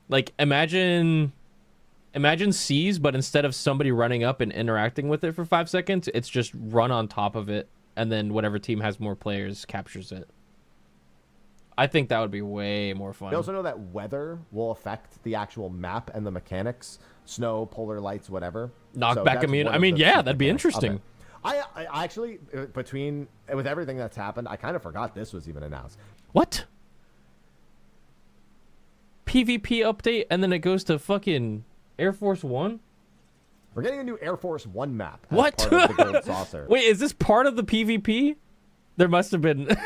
Like, imagine Seize, but instead of somebody running up and interacting with it for 5 seconds, it's just run on top of it. And then whatever team has more players captures it. I think that would be way more fun. We also know that weather will affect the actual map and the mechanics. Snow, polar lights, whatever. Knockback immune. I mean, yeah, that'd be interesting. I actually, with everything that's happened, I kind of forgot this was even announced. What? PvP update and then it goes to fucking Air Force One? We're getting a new Air Force One map. What? Part of the Gold Saucer. Wait, is this part of the PvP? There must have been.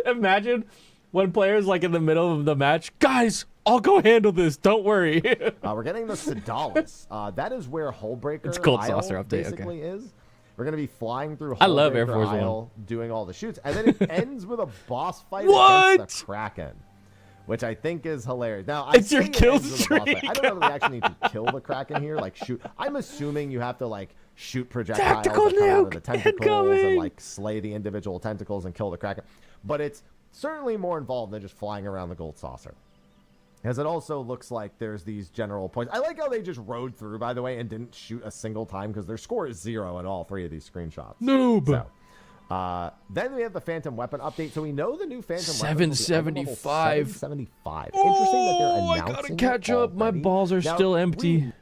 Imagine one player's like in the middle of the match. Guys, I'll go handle this. Don't worry. We're getting the Sedalis. That is where Hullbreaker It's Gold Isle Saucer update, basically is. We're going to be flying through I love Air Hullbreaker Force Isle, doing all the shoots. And then it ends with a boss fight What? against the Kraken, which I think is hilarious. Now, It's I your say it kill ends with a boss streak. fight. I don't know if they actually need to kill the Kraken here, like shoot. I'm assuming you have to like shoot projectiles that Tactical come out of nuke the tentacles and incoming. like slay the individual tentacles and kill the Kraken. But it's certainly more involved than just flying around the Gold Saucer. Because it also looks like there's these general points. I like how they just rode through, by the way, and didn't shoot a single time because their score is 0 in all 3 of these screenshots. Noob. So, then we have the Phantom Weapon update. So we know the new Phantom Weapon 775. 775. Oh, Interesting that they're I announcing gotta it catch up. My already. balls are Now, still empty. we-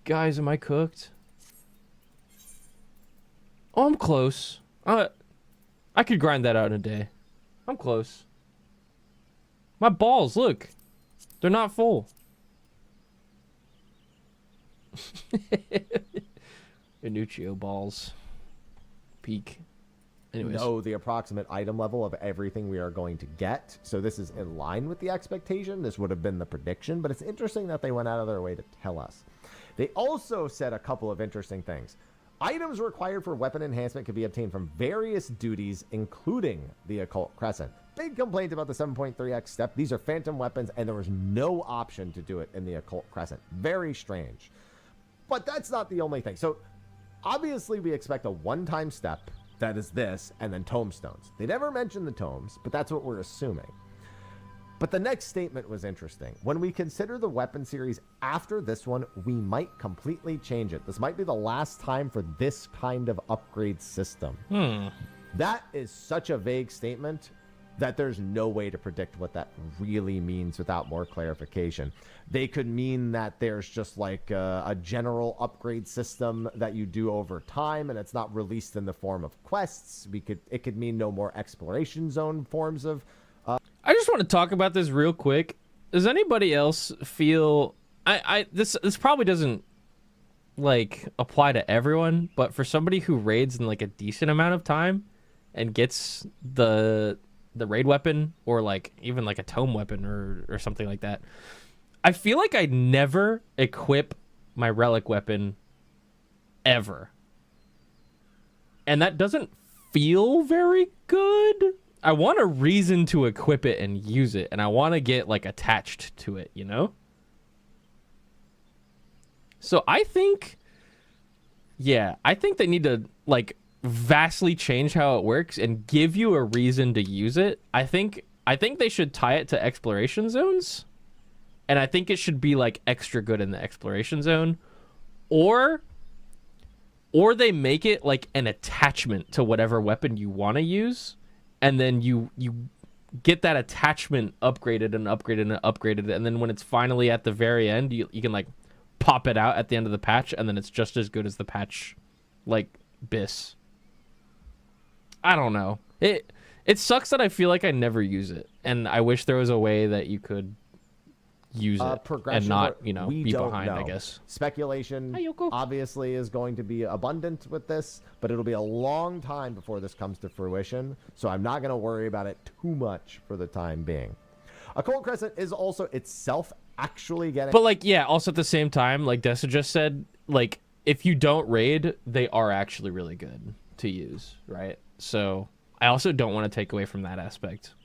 Guys, am I cooked? Oh, I'm close. I could grind that out in a day. I'm close. My balls, look. They're not full. Inuccio balls. Peak. Anyways. know the approximate item level of everything we are going to get. So this is in line with the expectation. This would have been the prediction, but it's interesting that they went out of their way to tell us. They also said a couple of interesting things. Items required for weapon enhancement can be obtained from various duties, including the Occult Crescent. Big complaint about the 7.3x step. These are phantom weapons, and there was no option to do it in the Occult Crescent. Very strange. But that's not the only thing. So obviously we expect a one-time step that is this, and then tomestones. They never mentioned the tomes, but that's what we're assuming. But the next statement was interesting. When we consider the weapon series after this one, we might completely change it. This might be the last time for this kind of upgrade system. That is such a vague statement that there's no way to predict what that really means without more clarification. They could mean that there's just like a general upgrade system that you do over time, and it's not released in the form of quests. It could mean no more exploration zone forms of. I just want to talk about this real quick. Does anybody else feel this probably doesn't like apply to everyone, but for somebody who raids in like a decent amount of time and gets the raid weapon or like even like a tome weapon or something like that, I feel like I never equip my relic weapon ever. And that doesn't feel very good. I want a reason to equip it and use it, and I want to get like attached to it, you know? So I think they need to like vastly change how it works and give you a reason to use it. I think they should tie it to exploration zones, and I think it should be like extra good in the exploration zone, or they make it like an attachment to whatever weapon you want to use. And then you get that attachment upgraded and upgraded and upgraded. And then when it's finally at the very end, you can like pop it out at the end of the patch. And then it's just as good as the patch, like BIS. I don't know. It sucks that I feel like I never use it. And I wish there was a way that you could use it and not, be behind, I guess. Speculation obviously is going to be abundant with this, but it'll be a long time before this comes to fruition, so I'm not going to worry about it too much for the time being. Occult Crescent is also itself actually getting... But, like, yeah, also at the same time, like Dessa just said, like, if you don't raid, they are actually really good to use, right? So I also don't want to take away from that aspect.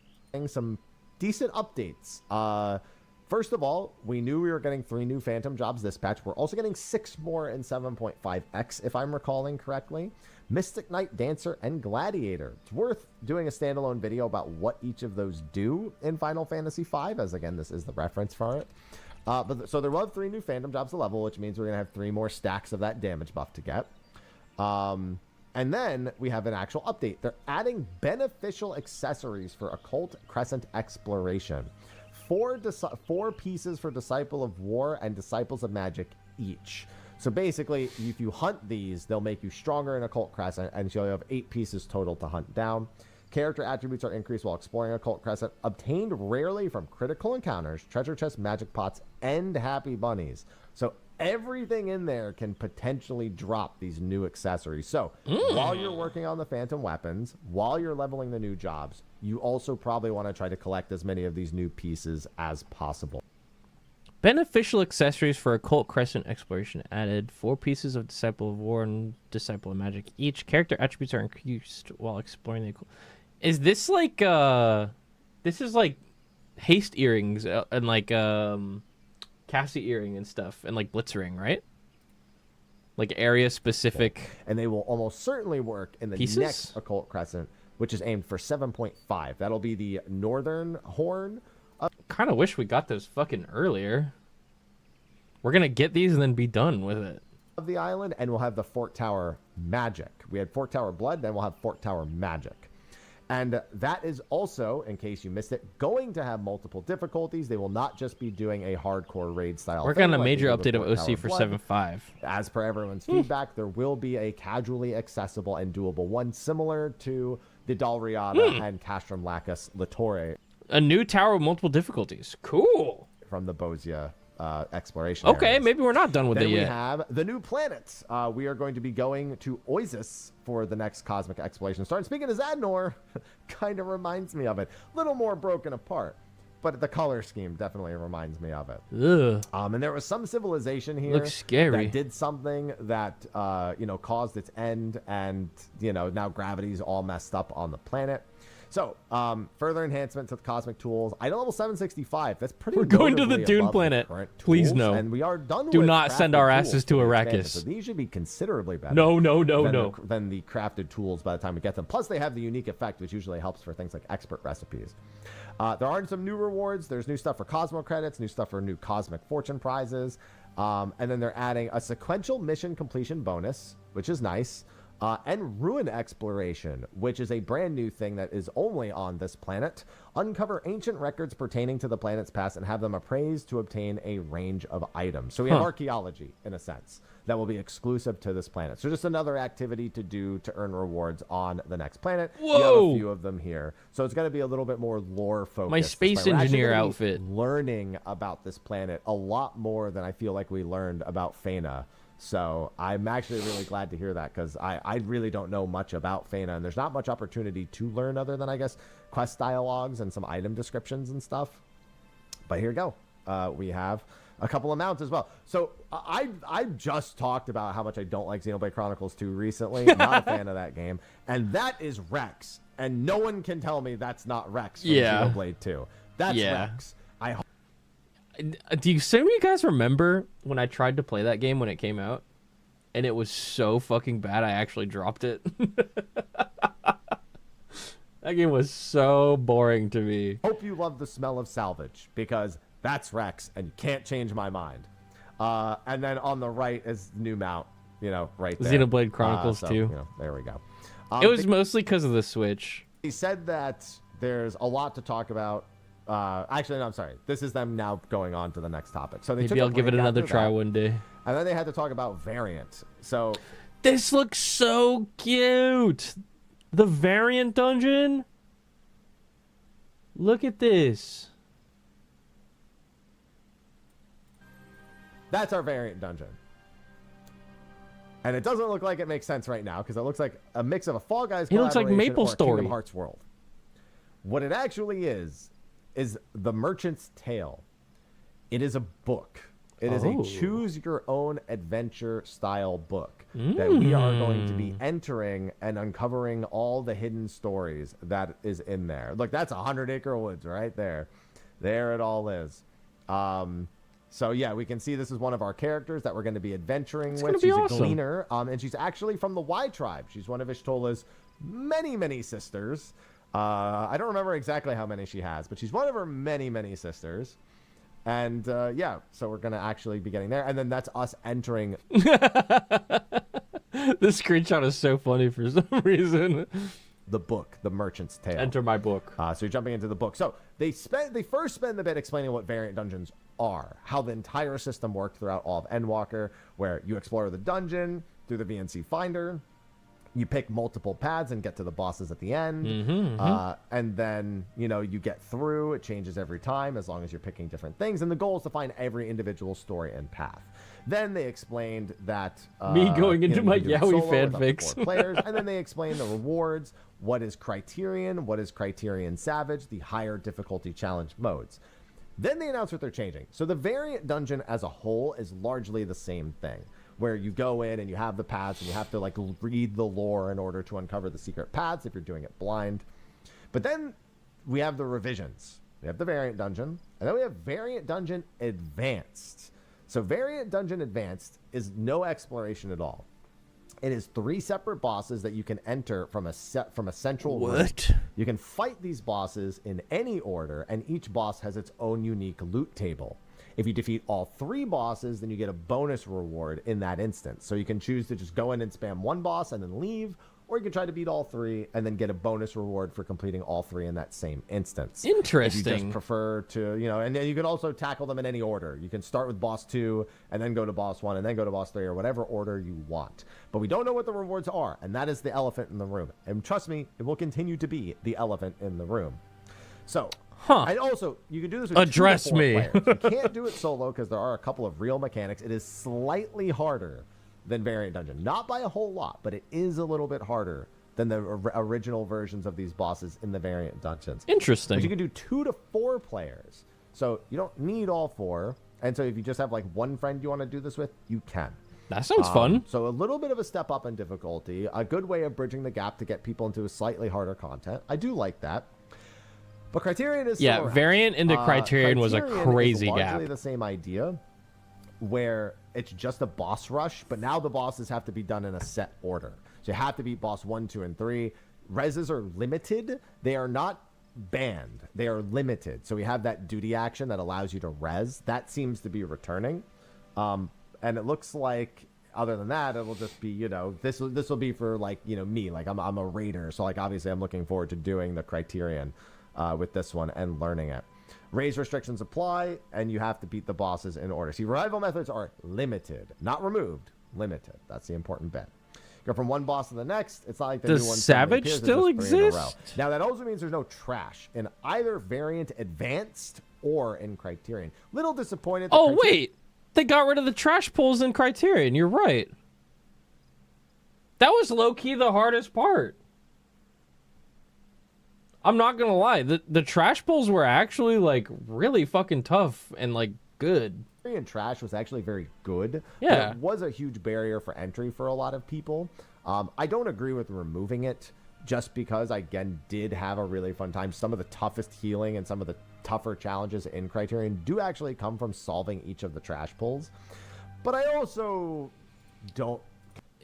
Some decent updates. First of all, we knew we were getting 3 new Phantom jobs this patch. We're also getting 6 more in 7.5x, if I'm recalling correctly. Mystic Knight, Dancer, and Gladiator. It's worth doing a standalone video about what each of those do in Final Fantasy V, as again, this is the reference for it. So there were 3 new Phantom jobs to level, which means we're going to have 3 more stacks of that damage buff to get. And then we have an actual update. They're adding beneficial accessories for Occult Crescent Exploration. 4 pieces for Disciple of War and Disciples of Magic each. So basically, if you hunt these, they'll make you stronger in Occult Crescent, and so you have 8 pieces total to hunt down. Character attributes are increased while exploring Occult Crescent, obtained rarely from critical encounters, treasure chests, magic pots, and happy bunnies. So everything in there can potentially drop these new accessories. So while you're working on the phantom weapons, while you're leveling the new jobs, you also probably want to try to collect as many of these new pieces as possible. Beneficial accessories for Occult Crescent exploration added. 4 pieces of Disciple of War and Disciple of Magic each. Character attributes are increased while exploring the... Is this like this is like haste earrings and like Cassie earring and stuff and like blitzering, right? Like area specific. And they will almost certainly work in the pieces? Next Occult Crescent, which is aimed for 7.5. That'll be the Northern Horn. Kind of wish we got those fucking earlier. We're gonna get these and then be done with it. Of the island, and we'll have the Fort Tower Magic. We had Fort Tower Blood, then we'll have Fort Tower Magic. And that is also, in case you missed it, going to have multiple difficulties. They will not just be doing a hardcore raid style. We're getting a major update of OC for 7.5. As per everyone's feedback, there will be a casually accessible and doable one similar to the Dalriada and Castrum Lacus Litore. A new tower with multiple difficulties. Cool. From the Bozia exploration Okay, areas. maybe we're not done with Then it we yet. have the new planets. We are going to be going to Oasis for the next cosmic exploration star. And speaking of Zadnor, kind of reminds me of it. A little more broken apart, but the color scheme definitely reminds me of it. Ugh. And there was some civilization here Looks scary. that did something that caused its end, and now gravity's all messed up on the planet. So, further enhancement to the cosmic tools. Item level 765. That's pretty. We're going to the notably Dune above planet. the current Please tools, no. And we are done. Do with not send crafted our tools asses for to the expansion, Arrakis. So these should be considerably better. No. Than the crafted tools by the time we get them. Plus, they have the unique effect, which usually helps for things like expert recipes. There are some new rewards. There's new stuff for Cosmo credits, new stuff for new Cosmic Fortune prizes, and then they're adding a sequential mission completion bonus, which is nice. And ruin exploration, which is a brand new thing that is only on this planet. Uncover ancient records pertaining to the planet's past and have them appraised to obtain a range of items. So we have archaeology, in a sense, that will be exclusive to this planet. So just another activity to do to earn rewards on the next planet. Whoa! You have a few of them here. So it's going to be a little bit more lore focused. My space engineer outfit. Learning about this planet a lot more than I feel like we learned about Fana. So I'm actually really glad to hear that, because I really don't know much about Fana, and there's not much opportunity to learn other than, I guess, quest dialogues and some item descriptions and stuff. But here we go. We have a couple of mounts as well. So I just talked about how much I don't like Xenoblade Chronicles 2 recently. Not a fan of that game. And that is Rex. And no one can tell me that's not Rex from Xenoblade 2. That's Rex. Do some of you guys remember when I tried to play that game when it came out, and it was so fucking bad I actually dropped it? That game was so boring to me. Hope you love the smell of salvage, because that's Rex, and you can't change my mind. And then on the right is the new mount, right there. Xenoblade Chronicles 2. There we go. It was mostly because of the Switch. He said that there's a lot to talk about. Actually, no, I'm sorry. This is them now going on to the next topic. So they Maybe I'll give it another try one day. And then they had to talk about variant. So this looks so cute. The variant dungeon. Look at this. That's our variant dungeon. And it doesn't look like it makes sense right now, because it looks like a mix of a Fall Guys It looks like collaboration Maple or a Story. Kingdom Hearts world. What it actually is The Merchant's Tale. It is a book. It is a choose-your-own-adventure style book that we are going to be entering and uncovering all the hidden stories that is in there. Look, that's 100 Acre Woods right there. There it all is. So, yeah, we can see this is one of our characters that we're going to be adventuring with. She's awesome. a gleaner, and she's actually from the Y tribe. She's one of Ishtola's many, many sisters. I don't remember exactly how many she has, but she's one of her many, many sisters. And yeah, so we're going to actually be getting there. And then that's us entering. This screenshot is so funny for some reason. The book, The Merchant's Tale. Enter my book. So you're jumping into the book. So they first spend the bit explaining what variant dungeons are, how the entire system worked throughout all of Endwalker, where you explore the dungeon through the VNC Finder. You pick multiple paths and get to the bosses at the end. And then, you know, you get through. It changes every time as long as you're picking different things. And the goal is to find every individual story and path. Then they explained that... Me going into my Yaoi fanfics. Players, and then they explained the rewards, what is Criterion, what is Criterion Savage, the higher difficulty challenge modes. Then they announced what they're changing. So the variant dungeon as a whole is largely the same thing, where you go in and you have the paths and you have to like read the lore in order to uncover the secret paths if you're doing it blind. But then we have the revisions. We have the variant dungeon, and then we have variant dungeon advanced. So variant dungeon advanced is no exploration at all. It is 3 separate bosses that you can enter from a central room. You can fight these bosses in any order, and each boss has its own unique loot table. If you defeat all 3 bosses, then you get a bonus reward in that instance. So you can choose to just go in and spam one boss and then leave, or you can try to beat all 3 and then get a bonus reward for completing all 3 in that same instance. Interesting. If you just prefer to, you know, and then you can also tackle them in any order. You can start with boss 2 and then go to boss 1 and then go to boss 3 or whatever order you want. But we don't know what the rewards are, and that is the elephant in the room. And trust me, it will continue to be the elephant in the room. So... And also, you can do this with Address 2 to 4 me. players. You can't do it solo because there are a couple of real mechanics. It is slightly harder than Variant Dungeon. Not by a whole lot, but it is a little bit harder than the original versions of these bosses in the Variant Dungeons. Interesting. But you can do 2 to 4 players. So you don't need all 4. And so if you just have like one friend you want to do this with, you can. That sounds fun. So a little bit of a step up in difficulty. A good way of bridging the gap to get people into a slightly harder content. I do like that. But Criterion is variant into Criterion was a crazy is gap. largely the same idea, where it's just a boss rush, but now the bosses have to be done in a set order. So you have to beat boss 1, 2, and 3. Reses are limited. They are not banned. They are limited. So we have that duty action that allows you to res. That seems to be returning, and it looks like. Other than that, it'll just be, you know, this will be for like, you know, me. Like I'm a raider, so like obviously I'm looking forward to doing the Criterion. With this one and learning it. Raise restrictions apply, and you have to beat the bosses in order. See, revival methods are limited, not removed. Limited. That's the important bit. Go from one boss to the next. It's not like the new one. Does Savage still exist? Now that also means there's no trash in either variant advanced or in Criterion. Little disappointed. Oh wait, they got rid of the trash pulls in Criterion. You're right. That was low key the hardest part. I'm not gonna lie, the trash pulls were actually like really fucking tough and like good. And trash was actually very good. Yeah, but it was a huge barrier for entry for a lot of people. I don't agree with removing it, just because I again did have a really fun time. Some of the toughest healing and some of the tougher challenges in Criterion do actually come from solving each of the trash pulls. But I also don't.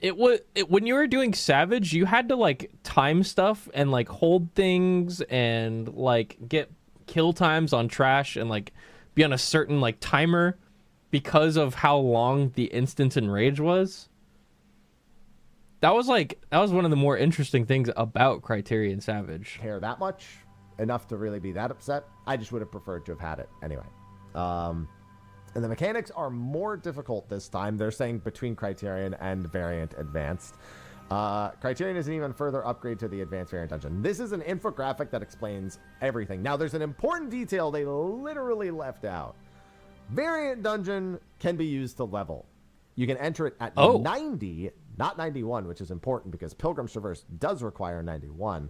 When you were doing Savage, you had to like time stuff and like hold things and like get kill times on trash and like be on a certain like timer because of how long the instance in Rage was. That was one of the more interesting things about Criterion Savage. Care that much enough to really be that upset. I just would have preferred to have had it anyway. And the mechanics are more difficult this time. They're saying between Criterion and Variant Advanced. Criterion is an even further upgrade to the Advanced Variant Dungeon. This is an infographic that explains everything. Now, there's an important detail they literally left out. Variant Dungeon can be used to level. You can enter it at 90, not 91, which is important because Pilgrim's Traverse does require 91,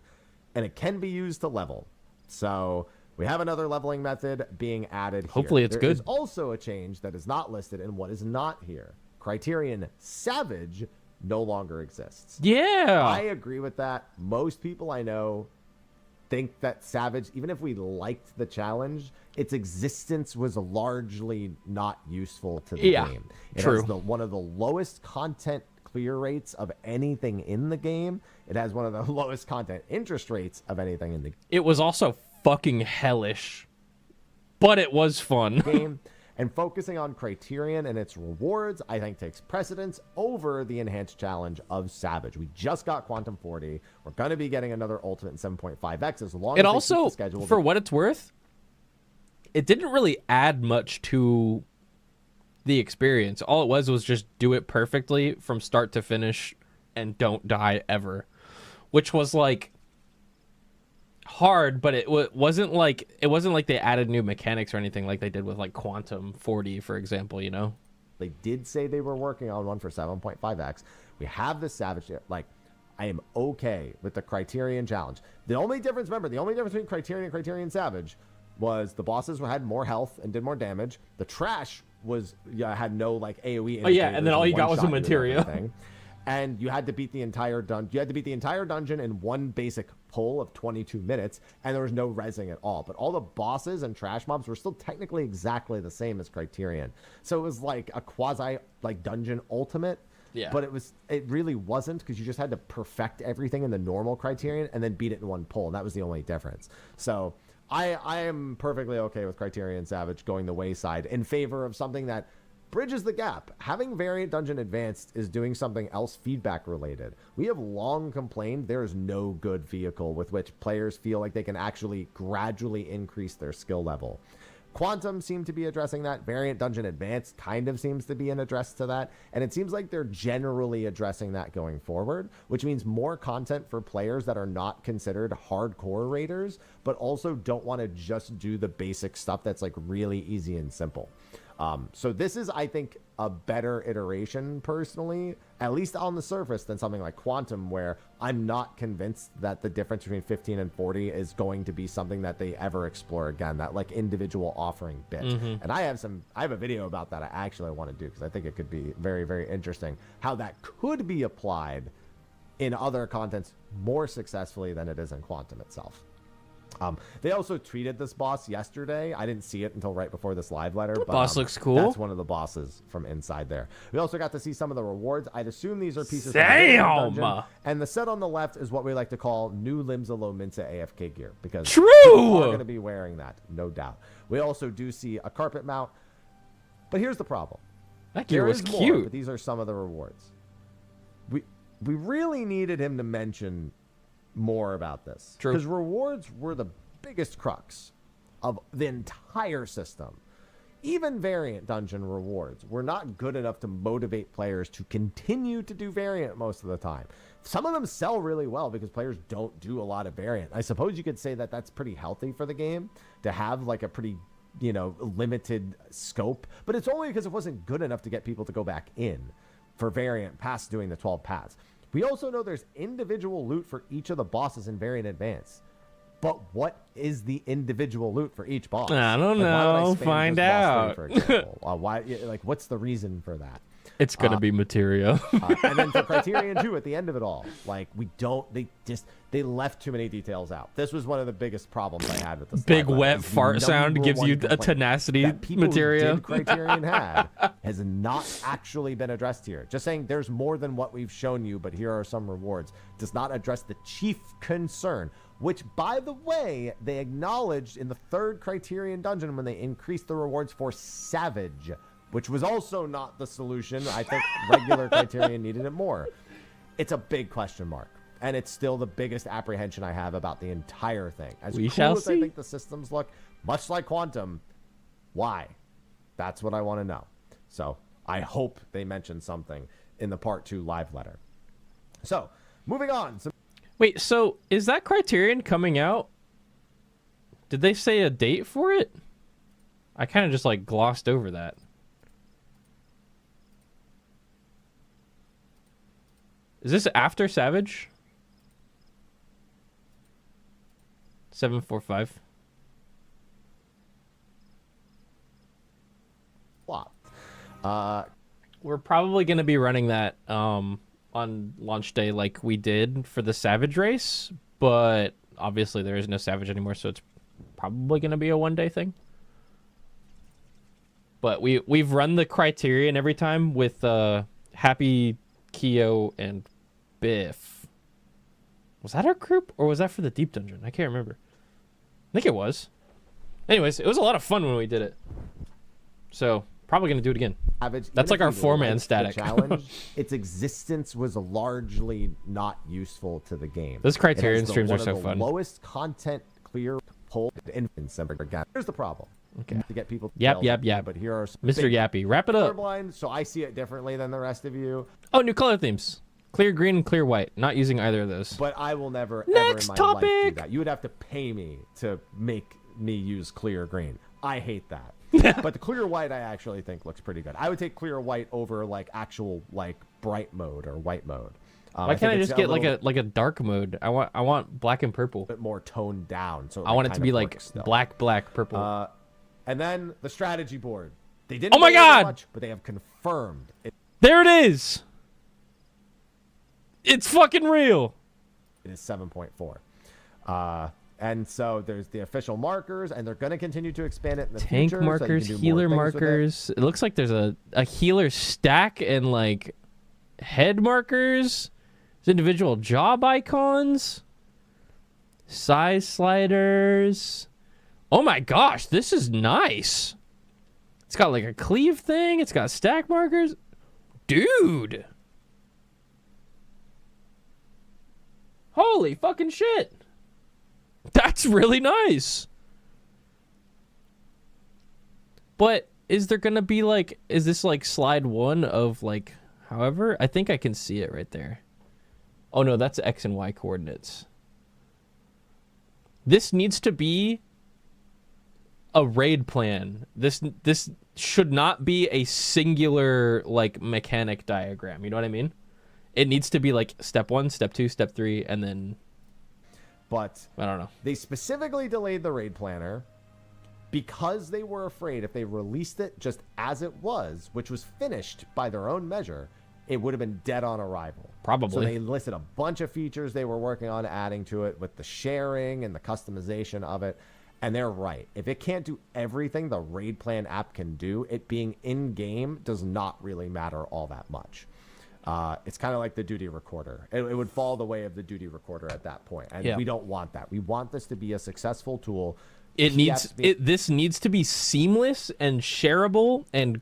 and it can be used to level. So we have another leveling method being added here. Hopefully it's good. There is also a change that is not listed in what is not here. Criterion Savage no longer exists. Yeah. I agree with that. Most people I know think that Savage, even if we liked the challenge, its existence was largely not useful to the game. It true. has one of the lowest content clear rates of anything in the game. It has one of the lowest content interest rates of anything in the game. It was also fucking hellish, but it was fun. Game. And focusing on Criterion and its rewards, I think takes precedence over the enhanced challenge of Savage. We just got Quantum 40. We're going to be getting another Ultimate in 7.5x as long as it also, keep the schedule. For what it's worth, it didn't really add much to the experience. All it was just do it perfectly from start to finish and don't die ever, which was like hard, but it wasn't like they added new mechanics or anything like they did with like Quantum 40, for example, you know. They did say they were working on one for 7.5x. We have the Savage. Like, I am okay with the Criterion challenge. The only difference, remember, the only difference between Criterion and Criterion Savage was the bosses had more health and did more damage. The trash had no like AoE. Oh yeah, and then all you got was a materia. And you had to beat the entire dungeon. You had to beat the entire dungeon in one basic pull of 22 minutes, and there was no rezzing at all. But all the bosses and trash mobs were still technically exactly the same as Criterion. So it was like a quasi like dungeon ultimate. Yeah. But it really wasn't, because you just had to perfect everything in the normal Criterion and then beat it in one pull, and that was the only difference. So I am perfectly okay with Criterion Savage going the wayside in favor of something that bridges the gap. Having Variant Dungeon Advanced is doing something else feedback related. We have long complained there is no good vehicle with which players feel like they can actually gradually increase their skill level. Quantum seemed to be addressing that. Variant Dungeon Advanced kind of seems to be an address to that. And it seems like they're generally addressing that going forward, which means more content for players that are not considered hardcore raiders, but also don't want to just do the basic stuff that's like really easy and simple. So this is, I think, a better iteration, personally, at least on the surface, than something like Quantum, where I'm not convinced that the difference between 15 and 40 is going to be something that they ever explore again, that like individual offering bit. And I have a video about that I actually want to do, because I think it could be very, very interesting how that could be applied in other contents more successfully than it is in Quantum itself. They also tweeted this boss yesterday. I didn't see it until right before this live letter. But, boss looks cool. That's one of the bosses from inside there. We also got to see some of the rewards. I'd assume these are pieces Damn! from the dungeon. And the set on the left is what we like to call new Limsa Lominsa AFK gear, because True! people are going to be wearing that, no doubt. We also do see a carpet mount. But here's the problem. That gear was more, cute. but these are some of the rewards. We really needed him to mention more about this. True. Because rewards were the biggest crux of the entire system. Even variant dungeon rewards were not good enough to motivate players to continue to do variant most of the time. Some of them sell really well because players don't do a lot of variant. I suppose you could say that that's pretty healthy for the game to have like a pretty, you know, limited scope, but it's only because it wasn't good enough to get people to go back in for variant past doing the 12 paths. We also know there's individual loot for each of the bosses in Variant Advance. But what is the individual loot for each boss? I don't like, know. spam Find just boss out. three, for example? Why? Like, what's the reason for that? It's gonna be materia. And then for Criterion 2, at the end of it all, like, they left too many details out. This was one of the biggest problems I had with this. Big wet fart sound gives you a tenacity that people materia. who did Criterion had has not actually been addressed here. Just saying there's more than what we've shown you, but here are some rewards, does not address the chief concern, which, by the way, they acknowledged in the third Criterion dungeon when they increased the rewards for Savage, which was also not the solution. I think regular Criterion needed it more. It's a big question mark, and it's still the biggest apprehension I have about the entire thing. As We cool shall as see. I think the systems look, much like Quantum, why? That's what I want to know. So I hope they mention something in the Part 2 live letter. So, moving on. Wait, so is that Criterion coming out? Did they say a date for it? I kind of just like glossed over that. Is this after Savage? 745. We're probably going to be running that on launch day like we did for the Savage race, but obviously there is no Savage anymore, so it's probably going to be a one-day thing. But we've run the Criterion every time with Happy, Keo, and Biff. Was that our group, or was that for the Deep Dungeon? I can't remember. I think it was. Anyways, it was a lot of fun when we did it. So, probably going to do it again. That's like our four-man static. Challenge, its existence was largely not useful to the game. Those Criterion streams are so fun. Lowest content clear pull in again. Here's the problem. Okay. To get people. Yap. But here are some Mr. Yappy, wrap it up. Colorblind, so I see it differently than the rest of you. Oh, new color themes. Clear green and clear white. Not using either of those. But I will never, ever in Next my life do topic. that. You would have to pay me to make me use clear green. I hate that. But the clear white I actually think looks pretty good. I would take clear white over like actual like bright mode or white mode. Why can't I think just it's get a like a dark mode? I want black and purple. bit more toned down. So I want it to kind be of like works still. black, purple. And then the strategy board. They didn't Oh my go over God! much, but they have confirmed it. There it is. It's fucking real. It is 7.4. And so there's the official markers, and they're going to continue to expand it in the Tank future. so you markers, can do more healer things with it. markers. It looks like there's a healer stack and like head markers. There's individual job icons. Size sliders. Oh my gosh, this is nice. It's got like a cleave thing. It's got stack markers. Dude. Holy fucking shit. That's really nice. But is there gonna be like, is this like slide 1 of like, however? I think I can see it right there. Oh no, that's X and Y coordinates. This needs to be a raid plan. This should not be a singular like mechanic diagram. You know what I mean? It needs to be like step 1, step 2, step 3, and then But I don't know. they specifically delayed the raid planner because they were afraid if they released it just as it was, which was finished by their own measure, it would have been dead on arrival. Probably. So they listed a bunch of features they were working on adding to it with the sharing and the customization of it. And they're right. If it can't do everything the raid plan app can do, it being in-game does not really matter all that much. It's kind of like the duty recorder. It would fall the way of the duty recorder at that point. And Yeah. we don't want that. We want this to be a successful tool. This needs to be seamless and shareable and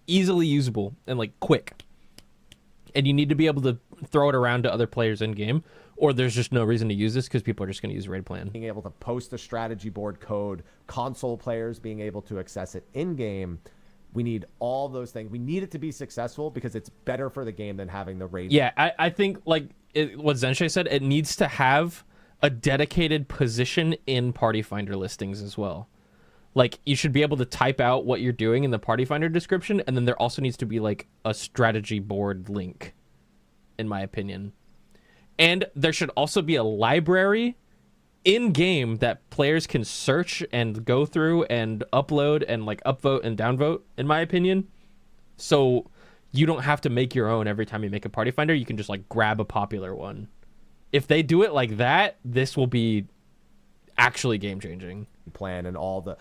easily usable and like quick. And you need to be able to throw it around to other players in game, or there's just no reason to use this because people are just going to use raid plan. Being able to post the strategy board code, console players being able to access it in game. We need all those things. We need it to be successful because it's better for the game than having the raid. Yeah, I think like what Zenshay said, it needs to have a dedicated position in Party Finder listings as well. Like you should be able to type out what you're doing in the Party Finder description, and then there also needs to be like a strategy board link, in my opinion. And there should also be a library in game that players can search and go through and upload and like upvote and downvote, in my opinion. So you don't have to make your own every time you make a Party Finder. You can just like grab a popular one. If they do it like that, this will be actually game changing. Plan and all the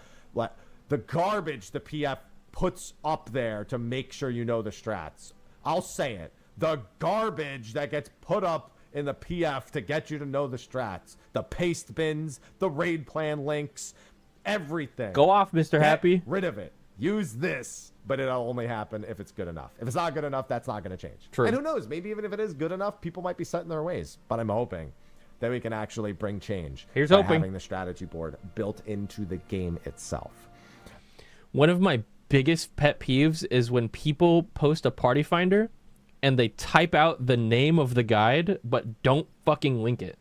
garbage the PF puts up there to make sure you know the strats. I'll say it. The garbage that gets put up in the PF to get you to know the strats. The paste bins, the raid plan links, everything. Go off, Mr. Get Happy. rid of it. Use this, but it'll only happen if it's good enough. If it's not good enough, that's not going to change. True. And who knows? Maybe even if it is good enough, people might be set in their ways. But I'm hoping that we can actually bring change. Here's by hoping. having the strategy board built into the game itself. One of my biggest pet peeves is when people post a Party Finder and they type out the name of the guide but don't fucking link it.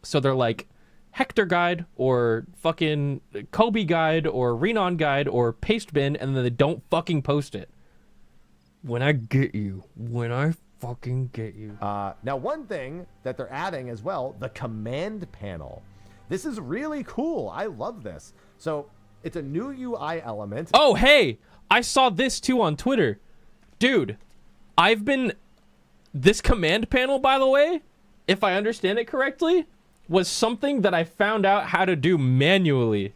So they're like Hector guide or fucking Kobe guide or Renon guide or paste bin, and then they don't fucking post it. When I get you. When I fucking get you. Now, one thing that they're adding as well, the command panel. This is really cool. I love this. So it's a new UI element. Oh, hey, I saw this too on Twitter. Dude, this command panel, by the way, if I understand it correctly, was something that I found out how to do manually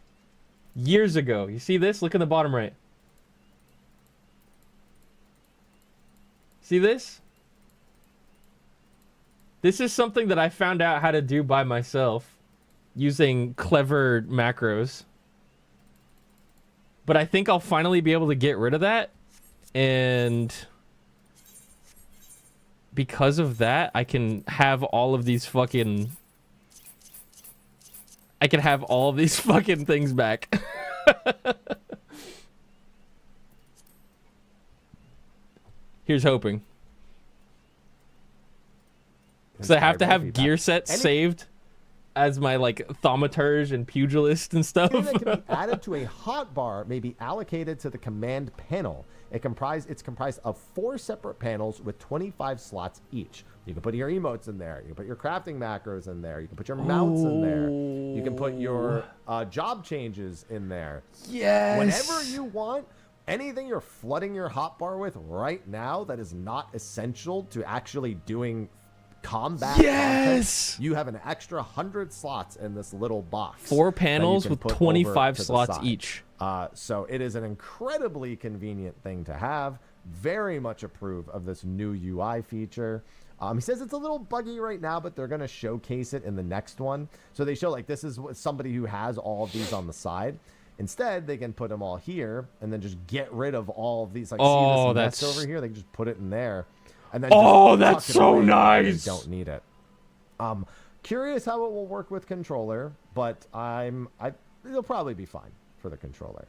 years ago. You see this? Look in the bottom right. See this? This is something that I found out how to do by myself using clever macros. But I think I'll finally be able to get rid of that. And because of that, I can have all of these fucking... I can have all of these fucking things back. Here's hoping. Because I have to have trophy gear pack. sets saved as my like thaumaturge and pugilist and stuff. Anything that can be added to a hotbar may be allocated to the command panel. It's comprised of 4 separate panels with 25 slots each. You can put your emotes in there. You can put your crafting macros in there. You can put your mounts in there. You can put your job changes in there. Yes. Whenever you want, anything you're flooding your hotbar with right now that is not essential to actually doing combat content, you have an extra 100 slots in this little box. 4 panels with 25 slots each. So it is an incredibly convenient thing to have. Very much approve of this new UI feature. He says it's a little buggy right now, but they're going to showcase it in the next one. So they show like this is somebody who has all of these on the side. Instead, they can put them all here and then just get rid of all of these. Like, see this mess over here? They can just put it in there. And then that's so nice. They don't need it. Curious how it will work with controller, but it'll probably be fine for the controller.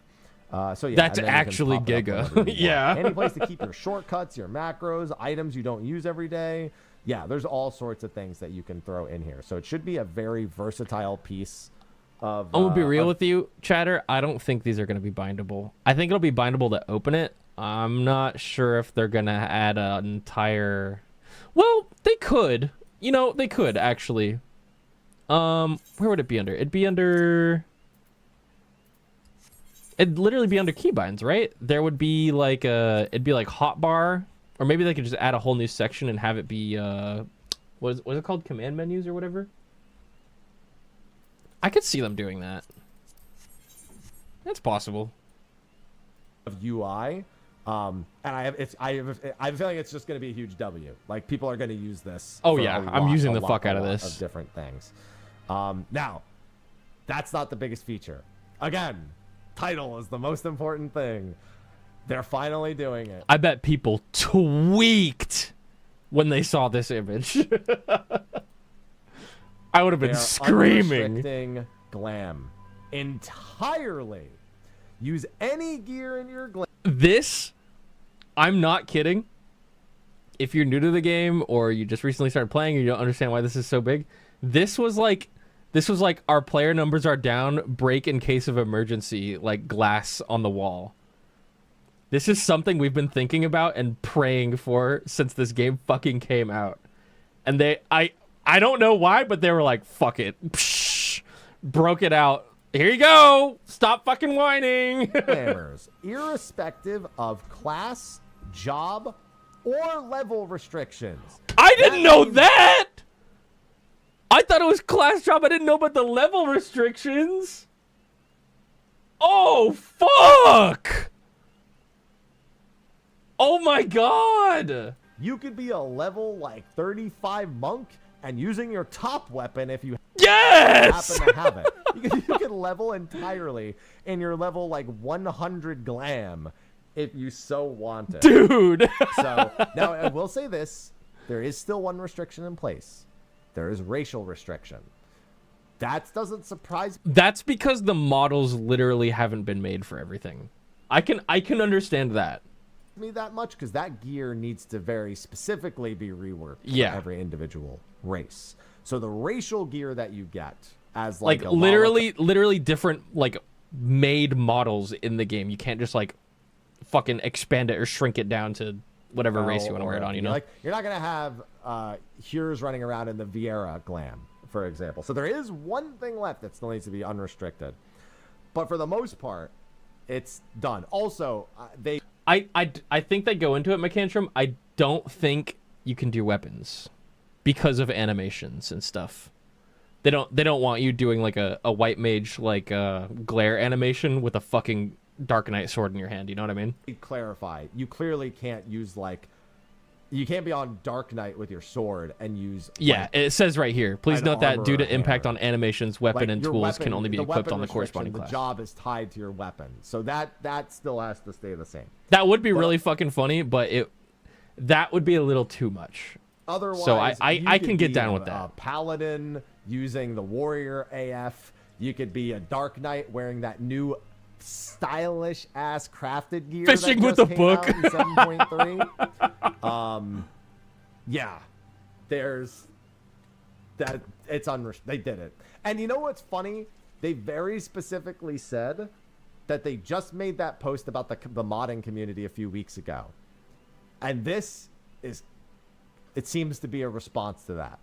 So yeah, that's actually Giga. Yeah. Any place to keep your shortcuts, your macros, items you don't use every day. Yeah, there's all sorts of things that you can throw in here. So it should be a very versatile piece of. I'm gonna be real with you, chatter. I don't think these are gonna be bindable. I think it'll be bindable to open it. I'm not sure if they're gonna add an entire. Well, they could. You know, they could actually. Where would it be under? It'd be under. It'd literally be under keybinds, right? There would be like it'd be like hotbar, or maybe they could just add a whole new section and have it be what is it called? Command menus or whatever. I could see them doing that. That's possible. Of UI, and I have a feeling it's just going to be a huge W. Like people are going to use this. Oh yeah, I'm using the fuck out of this. Of different things. Now, that's not the biggest feature. Again, title is the most important thing. They're finally doing it. I bet people tweaked when they saw this image. I would have been screaming. Unrestricting glam entirely. Use any gear in your glam. This, I'm not kidding. If you're new to the game or you just recently started playing and you don't understand why this is so big, this was like our player numbers are down, break in case of emergency, like glass on the wall. This is something we've been thinking about and praying for since this game fucking came out. And I don't know why, but they were like, fuck it. Psh, broke it out. Here you go. Stop fucking whining. Glammers, irrespective of class, job, or level restrictions. I didn't know that. I thought it was class job. I didn't know about the level restrictions. Oh, fuck. Oh, my God. You could be a level like 35 monk and using your top weapon if you yes! happen to have it. You can level entirely in your level like 100 glam if you so wanted. Dude. So now I will say this. There is still one restriction in place. There is racial restriction. That doesn't surprise me. That's because the models literally haven't been made for everything. I can understand that. Me that much because that gear needs to very specifically be reworked for every individual race. So the racial gear that you get as like a literally different like made models in the game. You can't just like fucking expand it or shrink it down to whatever race you want to wear it on, you know? Like you're not gonna have Hures running around in the Vieira glam, for example. So there is one thing left that still needs to be unrestricted. But for the most part, it's done. Also, I think they go into it, Mechantrum. I don't think you can do weapons because of animations and stuff. They don't want you doing like a white mage like glare animation with a fucking Dark Knight sword in your hand. You know what I mean? Clarify. You clearly can't use like. You can't be on Dark Knight with your sword and use. Yeah, like, it says right here. Please note that due to impact hammer. on animations, weapon like and tools can only be equipped on the corresponding the class. The job is tied to your weapon, so that still has to stay the same. That would be really fucking funny, but that would be a little too much. Otherwise, so I can get down with that. A paladin using the warrior AF. You could be a Dark Knight wearing that new stylish ass crafted gear. Fishing with the book. In 7.3. Yeah, there's that it's they did it. And you know what's funny? They very specifically said that they just made that post about the modding community a few weeks ago. And this is, it seems to be a response to that.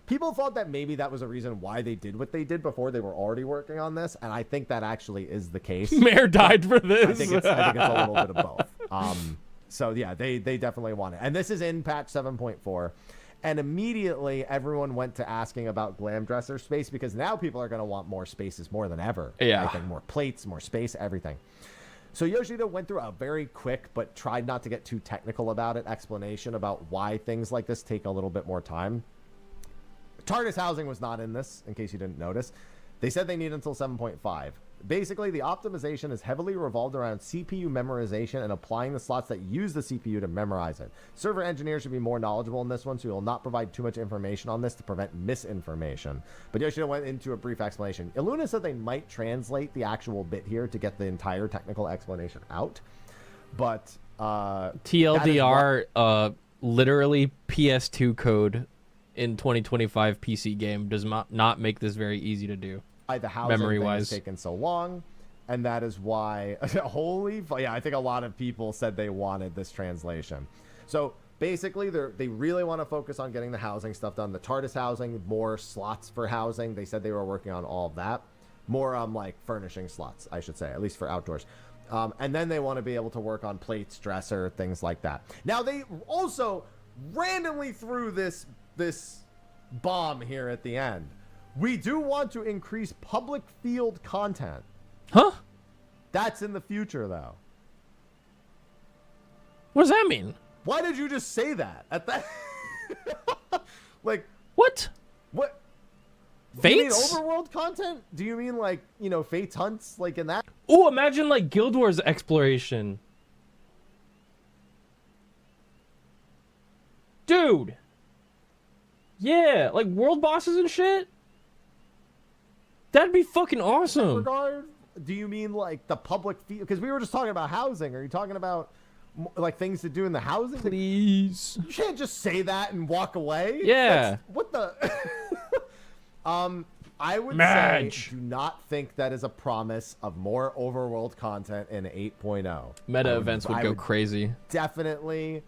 People thought that maybe that was a reason why they did what they did before they were already working on this, and I think that actually is the case. Mayor died for this. I think it's a little bit of both. So yeah, they definitely want it, and this is in patch 7.4, and immediately everyone went to asking about Glam Dresser space because now people are going to want more spaces more than ever. Yeah, I think more plates, more space, everything. So Yoshida went through a very quick, but tried not to get too technical about it, explanation about why things like this take a little bit more time. TARDIS housing was not in this, in case you didn't notice. They said they need until 7.5. Basically, the optimization is heavily revolved around CPU memorization and applying the slots that use the CPU to memorize it. Server engineers should be more knowledgeable in this one, so we will not provide too much information on this to prevent misinformation. But Yoshida went into a brief explanation. Iluna said they might translate the actual bit here to get the entire technical explanation out. But TLDR, literally PS2 code in 2025 PC game does not make this very easy to do. The housing thing memory-wise has taken so long, and that is why I think a lot of people said they wanted this translation. So basically they really want to focus on getting the housing stuff done, the TARDIS housing, more slots for housing. They said they were working on all of that, more like furnishing slots, I should say, at least for outdoors. And then they want to be able to work on plates, dresser, things like that. Now they also randomly threw this bomb here at the end. We do want to increase public field content. Huh? That's in the future, though. What does that mean? Why did you just say that? At that, like what? What? Fates? Do you mean overworld content? Do you mean like Fates hunts, like in that? Oh, imagine like Guild Wars exploration, dude. Yeah, like world bosses and shit. That'd be fucking awesome. In that regard, do you mean like the public field? Because we were just talking about housing. Are you talking about like things to do in the housing? Please. You can't just say that and walk away. Yeah. What the? I would say do not think that is a promise of more overworld content in 8.0. Meta events would go crazy. Definitely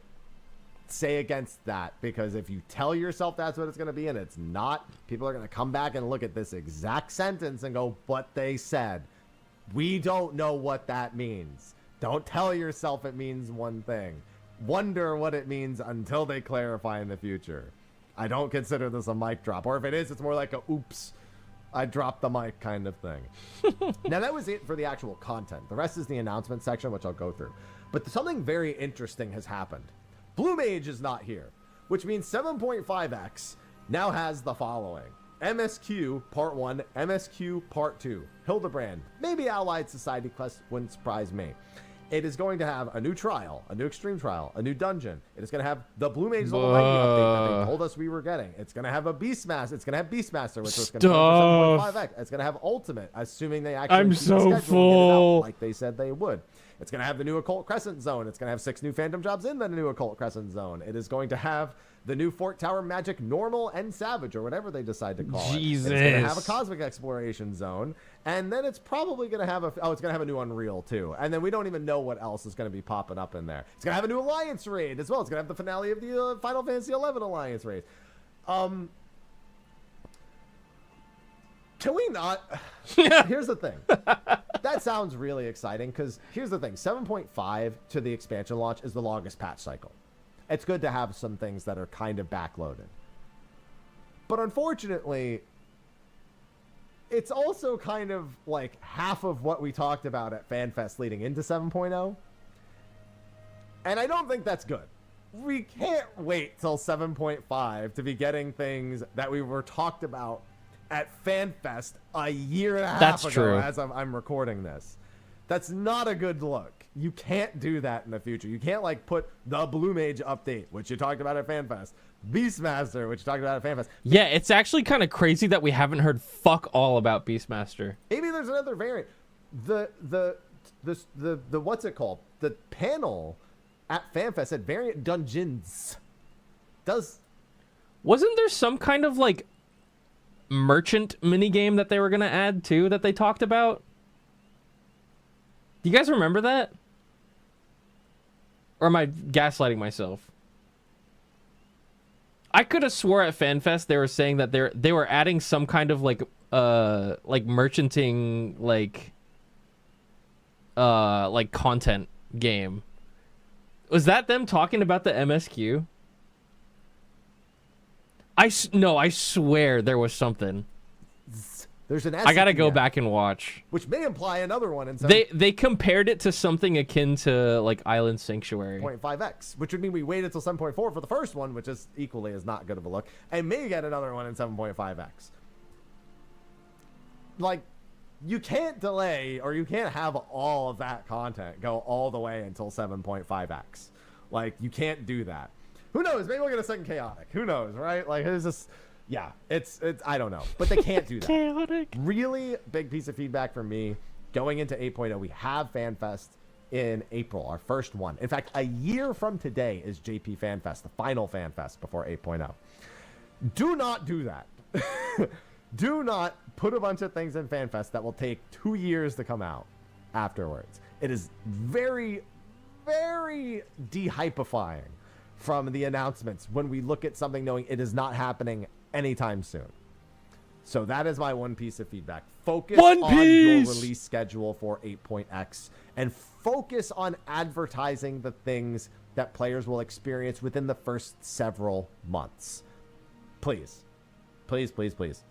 say against that, because if you tell yourself that's what it's going to be and it's not, people are going to come back and look at this exact sentence and go, but they said. We don't know what that means. Don't tell yourself it means one thing. Wonder what it means until they clarify in the future. I don't consider this a mic drop, or if it is, it's more like a oops, I dropped the mic kind of thing. Now that was it for the actual content. The rest is the announcement section, which I'll go through. But something very interesting has happened. Blue Mage is not here, which means 7.5x now has the following. MSQ Part 1, MSQ Part 2. Hildebrand, maybe Allied Society quest, wouldn't surprise me. It is going to have a new trial, a new extreme trial, a new dungeon. It is going to have the Blue Mage level 90 update that they told us we were getting. It's going to have a Beastmaster. It's going to have Beastmaster, which was going to be 7.5x. It's going to have Ultimate, assuming they actually I'm so full, like they said they would. It's going to have the new Occult Crescent Zone. It's going to have 6 new Phantom Jobs in the new Occult Crescent Zone. It is going to have the new Fort Tower Magic Normal and Savage, or whatever they decide to call Jesus. it. It's going to have a Cosmic Exploration Zone. And then it's probably going to have it's going to have a new Unreal, too. And then we don't even know what else is going to be popping up in there. It's going to have a new Alliance Raid as well. It's going to have the finale of the Final Fantasy XI Alliance Raid. Can we not? Here's the thing. That sounds really exciting, because here's the thing. 7.5 to the expansion launch is the longest patch cycle. It's good to have some things that are kind of backloaded. But unfortunately, it's also kind of like half of what we talked about at FanFest leading into 7.0. And I don't think that's good. We can't wait till 7.5 to be getting things that we were talked about at FanFest a year and a half ago as I'm recording this. That's not a good look. You can't do that in the future. You can't like put the Blue Mage update, which you talked about at FanFest, Beastmaster, which you talked about at FanFest. Yeah, it's actually kind of crazy that we haven't heard fuck all about Beastmaster. Maybe there's another variant. The the what's it called? The panel at FanFest said variant dungeons. Wasn't there some kind of like merchant minigame that they were gonna add too that they talked about? Do you guys remember that? Or am I gaslighting myself? I could have swore at FanFest they were saying that they were adding some kind of like merchanting like content game. Was that them talking about the MSQ? No, I swear there was something. There's an I gotta go back and watch. Which may imply another one in They compared it to something akin to like Island Sanctuary. 7.5x, which would mean we waited until 7.4 for the first one, which is equally as not good of a look, and may get another one in 7.5x. Like, you can't delay or you can't have all of that content go all the way until 7.5x. Like, you can't do that. Who knows? Maybe we'll get a second chaotic. Who knows, right? Like, it's just, yeah, it's I don't know, but they can't do that. Chaotic. Really big piece of feedback from me going into 8.0. We have FanFest in April, our first one. In fact, a year from today is JP FanFest, the final FanFest before 8.0. Do not do that. Do not put a bunch of things in FanFest that will take 2 years to come out afterwards. It is very, very dehypifying from the announcements when we look at something knowing it is not happening anytime soon. So that is my one piece of feedback. Focus on your release schedule for 8.x and focus on advertising the things that players will experience within the first several months. Please. Please, please, please.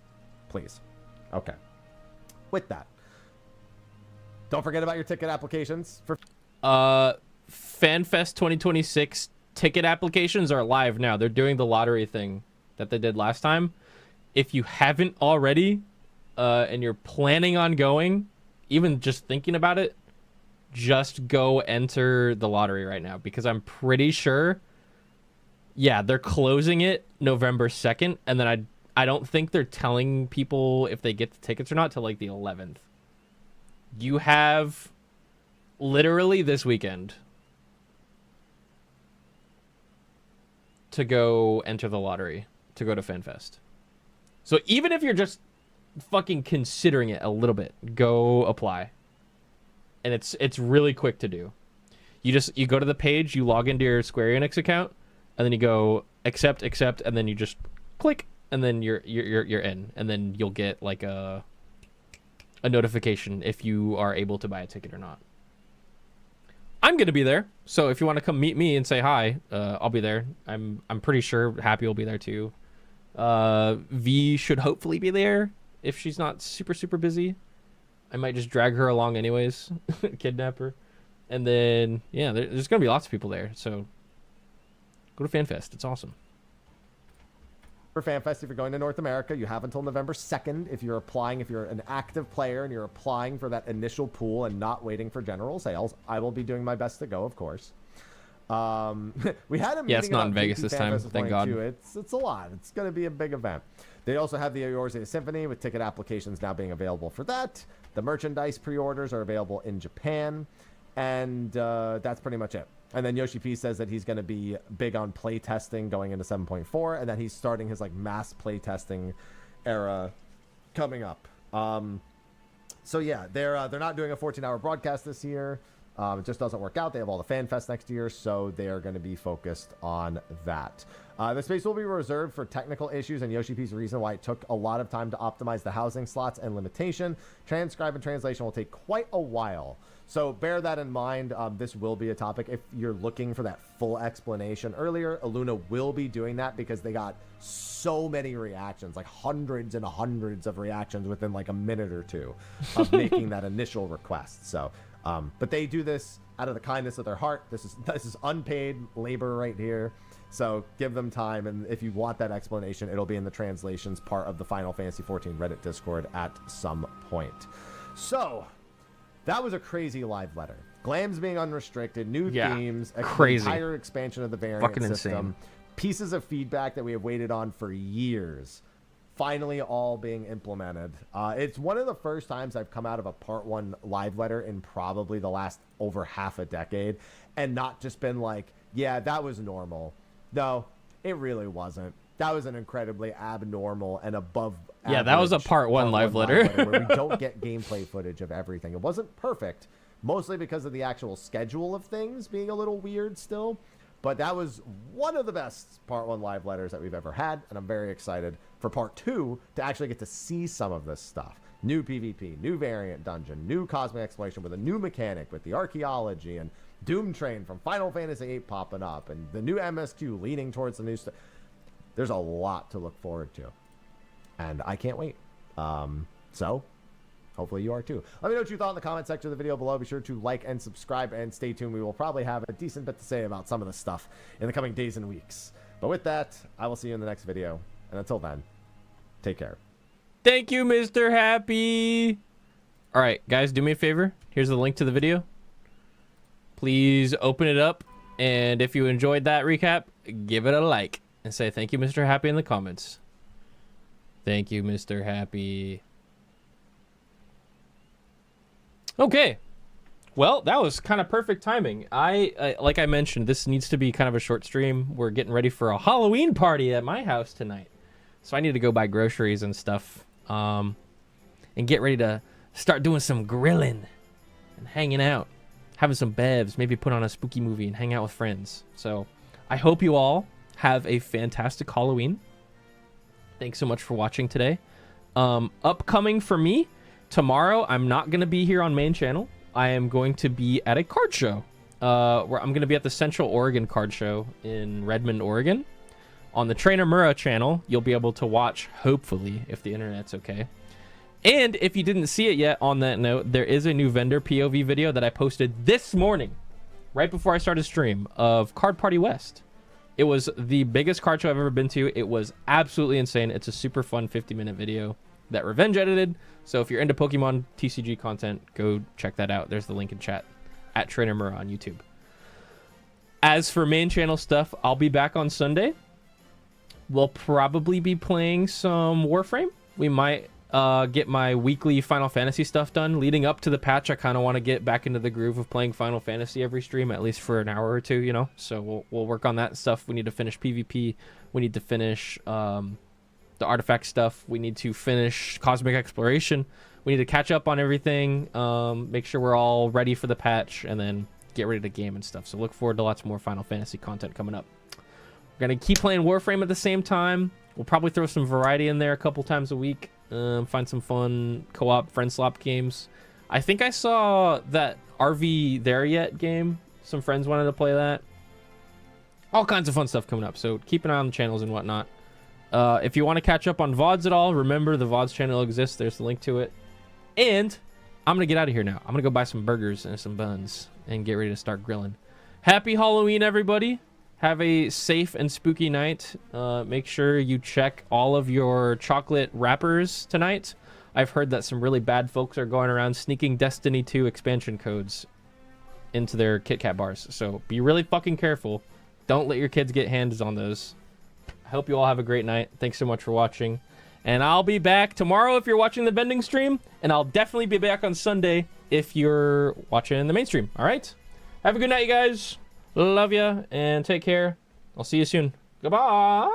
Please. Okay. With that, don't forget about your ticket applications for FanFest 2026 ticket applications are live now. They're doing the lottery thing that they did last time. If you haven't already, and you're planning on going, even just thinking about it, just go enter the lottery right now, because I'm pretty sure, yeah, they're closing it November 2nd, and then I don't think they're telling people if they get the tickets or not till like the 11th. You have literally this weekend to go enter the lottery to go to FanFest. So even if you're just fucking considering it a little bit, go apply. And it's really quick to do. You go to the page, you log into your Square Enix account, and then you go accept, and then you just click, and then you're in, and then you'll get like a notification if you are able to buy a ticket or not. I'm gonna be there, so if you want to come meet me and say hi, I'll be there. I'm pretty sure Happy will be there too. V should hopefully be there if she's not super busy. I might just drag her along anyways, kidnap her, and then yeah, there's gonna be lots of people there. So go to FanFest. It's awesome. For FanFest, if you're going to North America, you have until November 2nd. If you're applying, if you're an active player and you're applying for that initial pool and not waiting for general sales, I will be doing my best to go, of course. We had a meeting. Yeah, it's not in Vegas this time. Thank God. It's a lot. It's going to be a big event. They also have the Eorzea Symphony with ticket applications now being available for that. The merchandise pre-orders are available in Japan, and that's pretty much it. And then Yoshi P says that he's going to be big on play testing going into 7.4, and that he's starting his like mass play testing era coming up. So yeah, they're not doing a 14-hour broadcast this year. It just doesn't work out. They have all the Fan Fest next year, so they are going to be focused on that. The space will be reserved for technical issues, and Yoshi P's reason why it took a lot of time to optimize the housing slots and limitation. Transcribe and translation will take quite a while. So bear that in mind. This will be a topic. If you're looking for that full explanation earlier, Aluna will be doing that because they got so many reactions, like hundreds and hundreds of reactions within like a minute or two of making that initial request. So, but they do this out of the kindness of their heart. This is unpaid labor right here. So give them time, and if you want that explanation, it'll be in the translations part of the Final Fantasy XIV Reddit Discord at some point. So that was a crazy live letter. Glams being unrestricted, new themes, crazy entire expansion of the variant fucking system, insane. pieces of feedback that we have waited on for years finally all being implemented. It's one of the first times I've come out of a part 1 live letter in probably the last over half a decade and not just been like, yeah, that was normal. No, it really wasn't. That was an incredibly abnormal and above Yeah, that was a part 1 live letter. Where we don't get gameplay footage of everything. It wasn't perfect, mostly because of the actual schedule of things being a little weird still. But that was one of the best part 1 live letters that we've ever had, and I'm very excited for part 2 to actually get to see some of this stuff. New PvP, new variant dungeon, new cosmic exploration with a new mechanic with the archaeology, and Doom Train from Final Fantasy VIII popping up, and the new MSQ leaning towards the new stuff. There's a lot to look forward to, and I can't wait. So hopefully you are too. Let me know what you thought in the comment section of the video below. Be sure to like and subscribe, and stay tuned. We will probably have a decent bit to say about some of this stuff in the coming days and weeks. But with that, I will see you in the next video. And until then, take care. Thank you, Mr. Happy. All right, guys, do me a favor. Here's the link to the video. Please open it up. And if you enjoyed that recap, give it a like and say thank you, Mr. Happy, in the comments. Thank you, Mr. Happy. Okay, well, that was kind of perfect timing. I like I mentioned, this needs to be kind of a short stream. We're getting ready for a Halloween party at my house tonight, so I need to go buy groceries and stuff, and get ready to start doing some grilling and hanging out, having some bevs, maybe put on a spooky movie and hang out with friends. So I hope you all have a fantastic Halloween. Thanks so much for watching today. Upcoming for me, tomorrow, I'm not going to be here on main channel. I am going to be at a card show. Where I'm going to be at the Central Oregon Card Show in Redmond, Oregon. On the Trainer Mura channel, you'll be able to watch, hopefully, if the internet's okay. And if you didn't see it yet, on that note, there is a new vendor POV video that I posted this morning, right before I started stream, of Card Party West. It was the biggest card show I've ever been to. It was absolutely insane. It's a super fun 50-minute video that Revenge edited. So if you're into Pokemon TCG content, go check that out. There's the link in chat at Trainer Mura on YouTube. As for main channel stuff, I'll be back on Sunday. We'll probably be playing some Warframe. We might get my weekly Final Fantasy stuff done. Leading up to the patch, I kind of want to get back into the groove of playing Final Fantasy every stream, at least for an hour or two, you know? So we'll work on that stuff. We need to finish PvP. We need to finish the artifact stuff. We need to finish Cosmic Exploration. We need to catch up on everything, make sure we're all ready for the patch, and then get ready to game and stuff. So look forward to lots more Final Fantasy content coming up. We're going to keep playing Warframe at the same time. We'll probably throw some variety in there a couple times a week. Find some fun co-op friend slop games. I think I saw that RV There Yet game. Some friends wanted to play that. All kinds of fun stuff coming up. So keep an eye on the channels and whatnot. If you want to catch up on VODs at all, remember the VODs channel exists. There's the link to it. And I'm going to get out of here now. I'm going to go buy some burgers and some buns and get ready to start grilling. Happy Halloween, everybody. Have a safe and spooky night. Make sure you check all of your chocolate wrappers tonight. I've heard that some really bad folks are going around sneaking Destiny 2 expansion codes into their Kit Kat bars. So be really fucking careful. Don't let your kids get hands on those. I hope you all have a great night. Thanks so much for watching. And I'll be back tomorrow if you're watching the vending stream. And I'll definitely be back on Sunday if you're watching the main stream. All right? Have a good night, you guys. Love ya and take care. I'll see you soon. Goodbye.